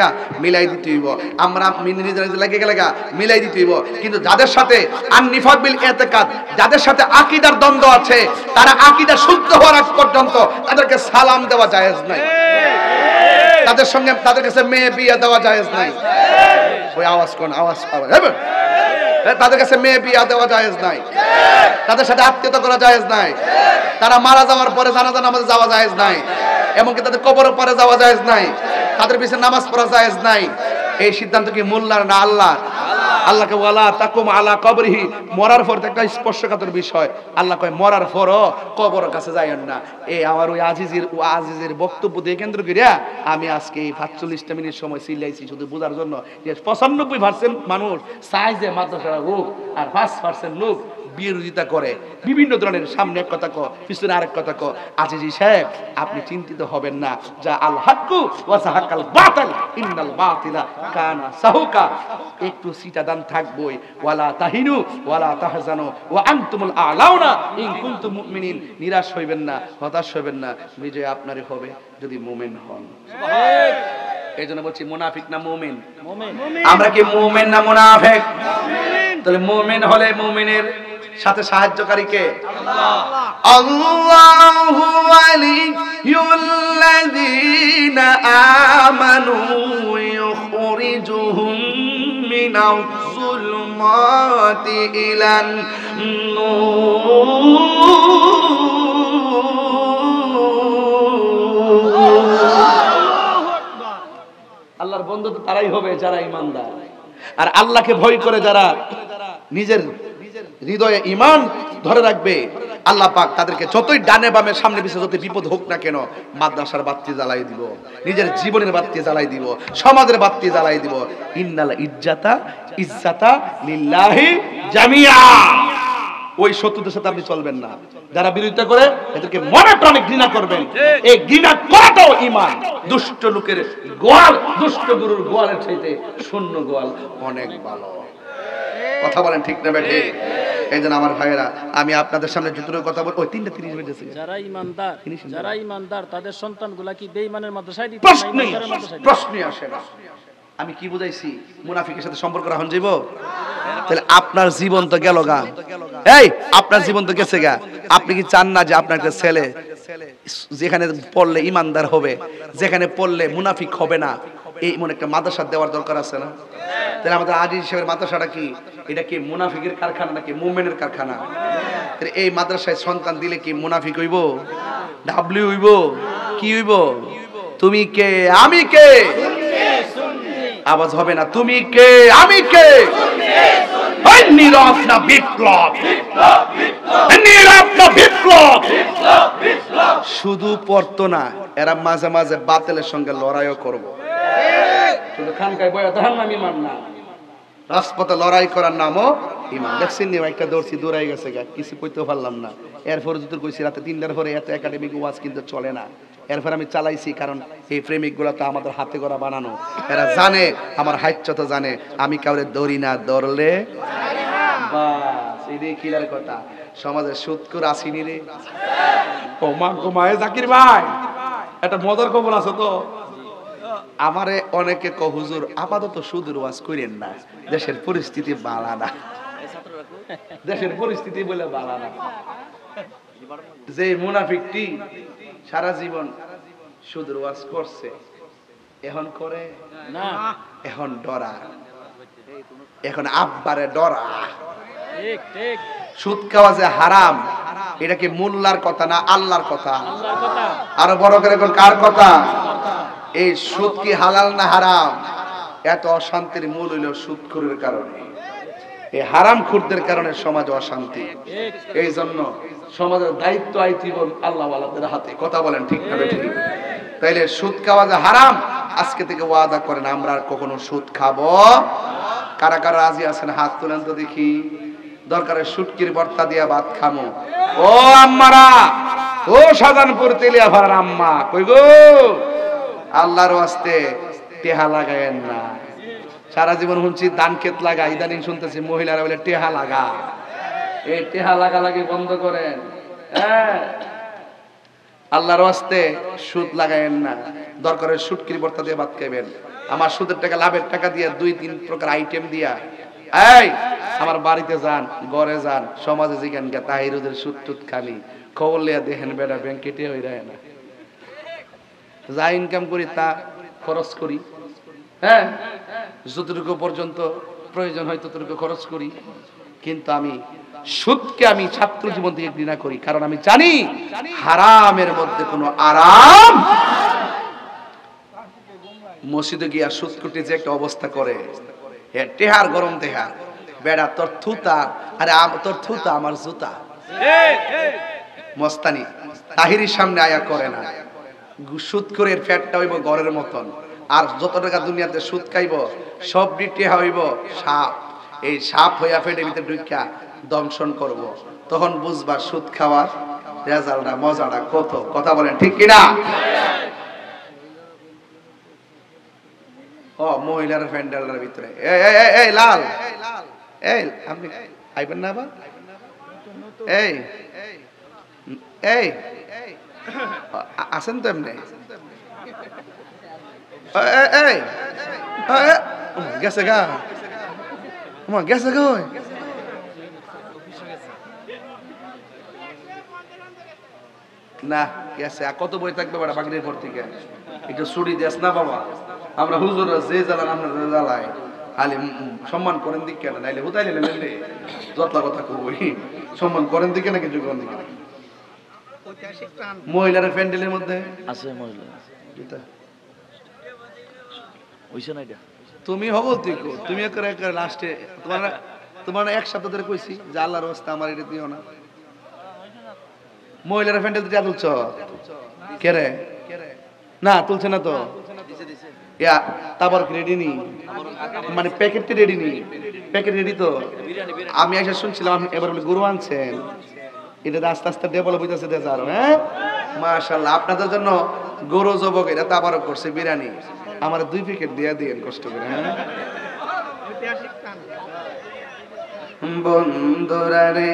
[SPEAKER 1] মিলাই দিতে হইব, আমরা নিজেরা লাগে গেলে মিলাই দিতে হইব। কিন্তু যাদের সাথে আন-নিফাক বিল ইতিকাদ, যাদের সাথে আকীদার দ্বন্দ্ব আছে, তারা আকীদা শুদ্ধ হওয়ার আগ পর্যন্ত তাদেরকে সালাম দেওয়া জায়েজ নাই, তাদের সঙ্গে তাদের কাছে মেয়ে বিয়ে দেওয়া জায়েজ নাই। ওই আওয়াজ কোন আওয়াজ পাবে, তাদের কাছে মেয়ে বিয়ে দেওয়া জায়েজ নাই, তাদের সাথে আত্মীয়তা করা জায়েজ নাই, তারা মারা যাওয়ার পরে জানাজা নামাজে যাওয়া জায়েজ নাই, এমনকি তাদের কবরের পরে যাওয়া জায়েজ নাই, তাদের পিছনে নামাজ পড়া জায়েজ নাই। এই সিদ্ধান্ত কি মোল্লার না আল্লাহ? আল্লাহকে ওয়ালা তাকুম আলা কবরিহি, মরার পর একটা স্পর্শকাতর বিষয়। আল্লাহ কয় মরার পরও কবরের কাছে যাইয়েন না। এই আমার ওই আজিজের বক্তব্য দিয়ে কেন্দ্র করিয়া আমি আজকে এই 45টা মিনিট সময় চিল্লাইছি শুধু বোঝার জন্য যে 95% মানুষ চায় যে মাদ্রাসা হোক, আর 5% লোক বিরোধিতা করে বিভিন্ন ধরনের, সামনে এক কথা কো, পিছনে আরেক কথা কো। আজিজি সাহেব, আপনি চিন্তিত হবেন না, যা আল হাক্কু ওয়া সাহাকাল বাতিল ইন্নাল বাতিলা কানা সাহুকা। একটু সিটাদান থাকবই, ওয়ালা তাহিনু ওয়ালা তাহজানু ওয়া আনতুমুল আ'লাউনা ইন কুনতুম মুমিনিন। নিরাশ হইবেন না, হতাশ হইবেন না, বিজয় আপনারই হবে যদি মুমিন হন। সুবহানাল্লাহ। এইজন্য বলছি মুনাফিক না মুমিন? আমরা কি মুমিন না মুনাফিক? তাহলে মুমিন হলে মুমিনের সাথে সাহায্যকারী কে? আল্লাহু ওয়ালিয়ুল্লাযীনা আমানু ইউখরিজুহুম মিনাজ যুলুমাতি ইলান নূর। আল্লাহর বন্ধু তো তারাই হবে যারা ঈমানদার, আর আল্লাহকে ভয় করে যারা নিজের হৃদয়ে ঈমান ধরে রাখবে। আল্লাহ পাক তাদেরকে যতই ডানে বামে সামনে পিছনে যত বিপদ হোক না কেন, মাদ্রাসার বাতি জ্বালাই দিব, নিজের জীবনের বাতি জ্বালাই দিব, সমাজের বাতি জ্বালাই দিব। ইন্নাল ইজ্জাতা লিল্লাহি জামিয়া। ওই শত্রুদের সাথে আপনি চলবেন না, যারা বিরোধিতা করে এদেরকে মনে প্রাণে ঘৃণা করবেন। এই ঘৃণা করাটাও ঈমান। দুষ্ট লোকের গোয়াল, দুষ্ট গরুর গোয়ালের চাইতে শূন্য গোয়াল অনেক ভালো। কথা বলেন ঠিক না বেঠে? এই জন্য আমার ভাইয়েরা, আমি আপনাদের সামনে যতটুকু কথা বল, ওই 3:30 বেজেছে।
[SPEAKER 2] যারা ঈমানদার তাদের সন্তানগুলা কি বেঈমানের মাদ্রাসায় দিতে?
[SPEAKER 1] প্রশ্নই আসে না। আমি কি বুঝাইছি? মুনাফিকের সাথে সম্পর্ক রাখুন যাইব? তাহলে আপনার জীবন তো গেল গা। এই আপনার জীবন তো গেছে গা। আপনি কি চান না যে আপনার একটা ছেলে যেখানে পড়লে ঈমানদার হবে, যেখানে পড়লে মুনাফিক হবে না, এই মনে একটা মাদ্রাসা দেওয়ার দরকার আছে না? তাহলে আমাদের আজিজ সাহেবের মাদ্রাসাটা কি, এটা কি মুনাফিকের কারখানা নাকি মুমিনের কারখানা? তাহলে এই মাদ্রাসায় সন্তান দিলে কি মুনাফিক হইব, ডাবলিউ হইব, কি হইব? তুমি কে আমি কে, আওয়াজ হবে না, তুমি কে আমি কে, নীরব না বিপ্লব, নীরব না বিপ্লব। শুধু পড়তো না, এরা মাঝে মাঝে বাতিলের সঙ্গে লড়াইও করবো। শুধু খানকায় বয়া তাহার নাম ইমান না, রাজপথে লড়াই করার নামও ইমান। দেখছেন নি একটা দৌড়ছি দৌড়াই গেছে গা, কিছু কইতেও পারলাম না। এরপরে যদি কইছি রাতে 3টার পরে এত একাডেমিক ওয়াজ কিন্তু চলে না। এরপর আমি চালাইছি, কারণ এই প্রেমিক গুলা তো আমাদের হাতে করা বানানো। এরা জানে, আমার হাইচ্ছা তো জানে আমি কাউরে দৌড়ি না, দৌড়লে বাস এই কিলার কথা। সমাজের সুৎকুর আসিনি রে, ও মা গোমায় জাকির ভাই একটা মজার খবর আছে তো। আমারে অনেকে ক হুজুর আপাতত সুদের ওয়াজ করেন না, দেশের পরিস্থিতি বালা না, দেশের পরিস্থিতি বলে বালা না। যে মুনাফিকটি সারা জীবন সুদের ওয়াজ করছে, এখন করে না, এখন ডরা, এখন আব্বারে ডরা। সুদ খাওয়া যে হারাম, এটা কি মোল্লার কথা না আল্লাহর কথা? আরো বড় করে এখন কার কথা? এই সুদ কি হালাল না হারাম? এত অশান্তির মূল হইল সুদখোরের কারণে, এই হারামখোরদের কারণে সমাজ অশান্তি। এই জন্য সমাজের দায়িত্ব আইতিবন আল্লাহ ওয়ালাদের হাতে। কথা বলেন ঠিক না ঠিক? তাইলে সুদ খাওয়া যে হারাম, আজকে থেকে ওয়াদা করেন আমরা আর কখনো সুদ খাবো। কারা কারা রাজি আছেন হাত তুলেন তো দেখি। দরকারে শুটকির ভর্তা দিয়া ভাত খামো। ও আম্মারা, ও শাহজাহানপুর তেলিয়াভার আম্মা কই গো, আল্লাহর ওয়াস্তে টেহা লাগায়েন না। সারা জীবন শুনছি ধান ক্ষেত লাগা, ইদানিং শুনতেছি মহিলারা বলে টেহা লাগা। এই টেহা লাগালাগি বন্ধ করেন। হ্যাঁ, আল্লাহর ওয়াস্তে সুদ লাগায়েন না। দরকারে শুটকির ভর্তা দিয়ে ভাত খাইবেন। আমার সুদের টাকা লাভের টাকা দিয়ে 2-3 প্রকার আইটেম দিয়া এই আমার বাড়িতে যান, ঘরে যান, সমাজে জিজ্ঞান গে তাহিরুদের সুদ টুদ খালি খবর লিয়া দেখেন বেটা ব্যাংক কেটে হয়ে যায় না। যা ইনকাম করি তা খরচ করি। হ্যাঁ, যতটুকু পর্যন্ত প্রয়োজন হয় ততটুকু খরচ করি। কিন্তু আমি সুদকে আমি ছাত্র জীবন থেকে ঘৃণা করি, কারণ আমি জানি হারামের মধ্যে কোনো আরাম। মসজিদে গিয়া সুদ কুটি যে একটা অবস্থা করে, টেহার গরম দেহা বেড়া তোর থুতা, আরে তোর থুতা আমার জুতা। মস্তানি তাহিরির সামনে আয়া করে না। সুদ করে ফ্যাটটা হইব ঘরের মতন, আর যত টাকা দুনিয়াতে সুদ খাইব সব টেহা হইব সাপ। এই সাপ হইয়া ফেটে ভিতরে ঢুকা দংশন করব, তখন বুঝবা সুদ খাওয়ার রেজাল্টটা মজাটা কত। কথা বলেন ঠিক কিনা? ও মহিলার প্যান্ডেলের ভিতরে এই লাল, এই আপনি আইবেন না বা? এই এই আসেন তো এমনি। এই গেছে গা, গেছে গো। না গেছে, কত বই থাকবে বেটা বাগড়ির পর থেকে। একটু ছুটি দেস না বাবা, আমরা হুজুররা যে জ্বালান আপনারা জ্বালাই, খালি সম্মান করেন দিক কেন, নাইলে হুতাই নিলে যতলা কথা কবই। সম্মান করেন দিকে না কিছু করেন দিকে। মহিলার প্যান্ডেলের মধ্যে আছে মহিলা, তুমি হবো তুমি লাস্টে তোমার এক সপ্তাহ ধরে কইছি যে আল্লাহর রাস্তা আমার এটা দিও না। মহিলার প্যান্ডেল দিয়া তুলছ কে রে? না তুলছে না তো। তারপর রেডি নি, মানে প্যাকেটটা রেডি নি, প্যাকেট রেডি তো। আমি এসে শুনছিলাম এবার বলে গরু আনছেন, এটা আস্তে আস্তে ডেভেলপ হইতেছে দেশ আরো। হ্যাঁ মাশাআল্লাহ, আপনাদের জন্য গরু জবক এটা তাবারও করছে বিরিয়ানি। আমার 2 প্যাকেট দিয়ে দিয়েন কষ্ট করে। হ্যাঁ বন্ধুরা রে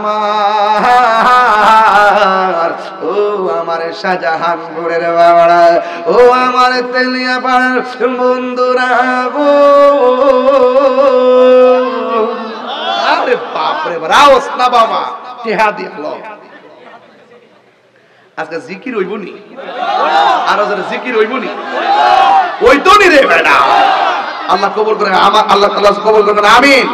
[SPEAKER 1] আমার, ও আমার শাহজাহানপুরের বাবারা, ও আমার তেলিয়া পাড়ার বন্ধুরা গো, আরে বাপ রে রাওস না বাবা, টেহা দিল। আজকে জিকির হইব নি? আরো যারা জিকির হইব নি? ওই তো নি রে বেটা, আল্লাহ কবুল করেন, আমার আল্লাহ তাআলা কবুল করেন, আমিন।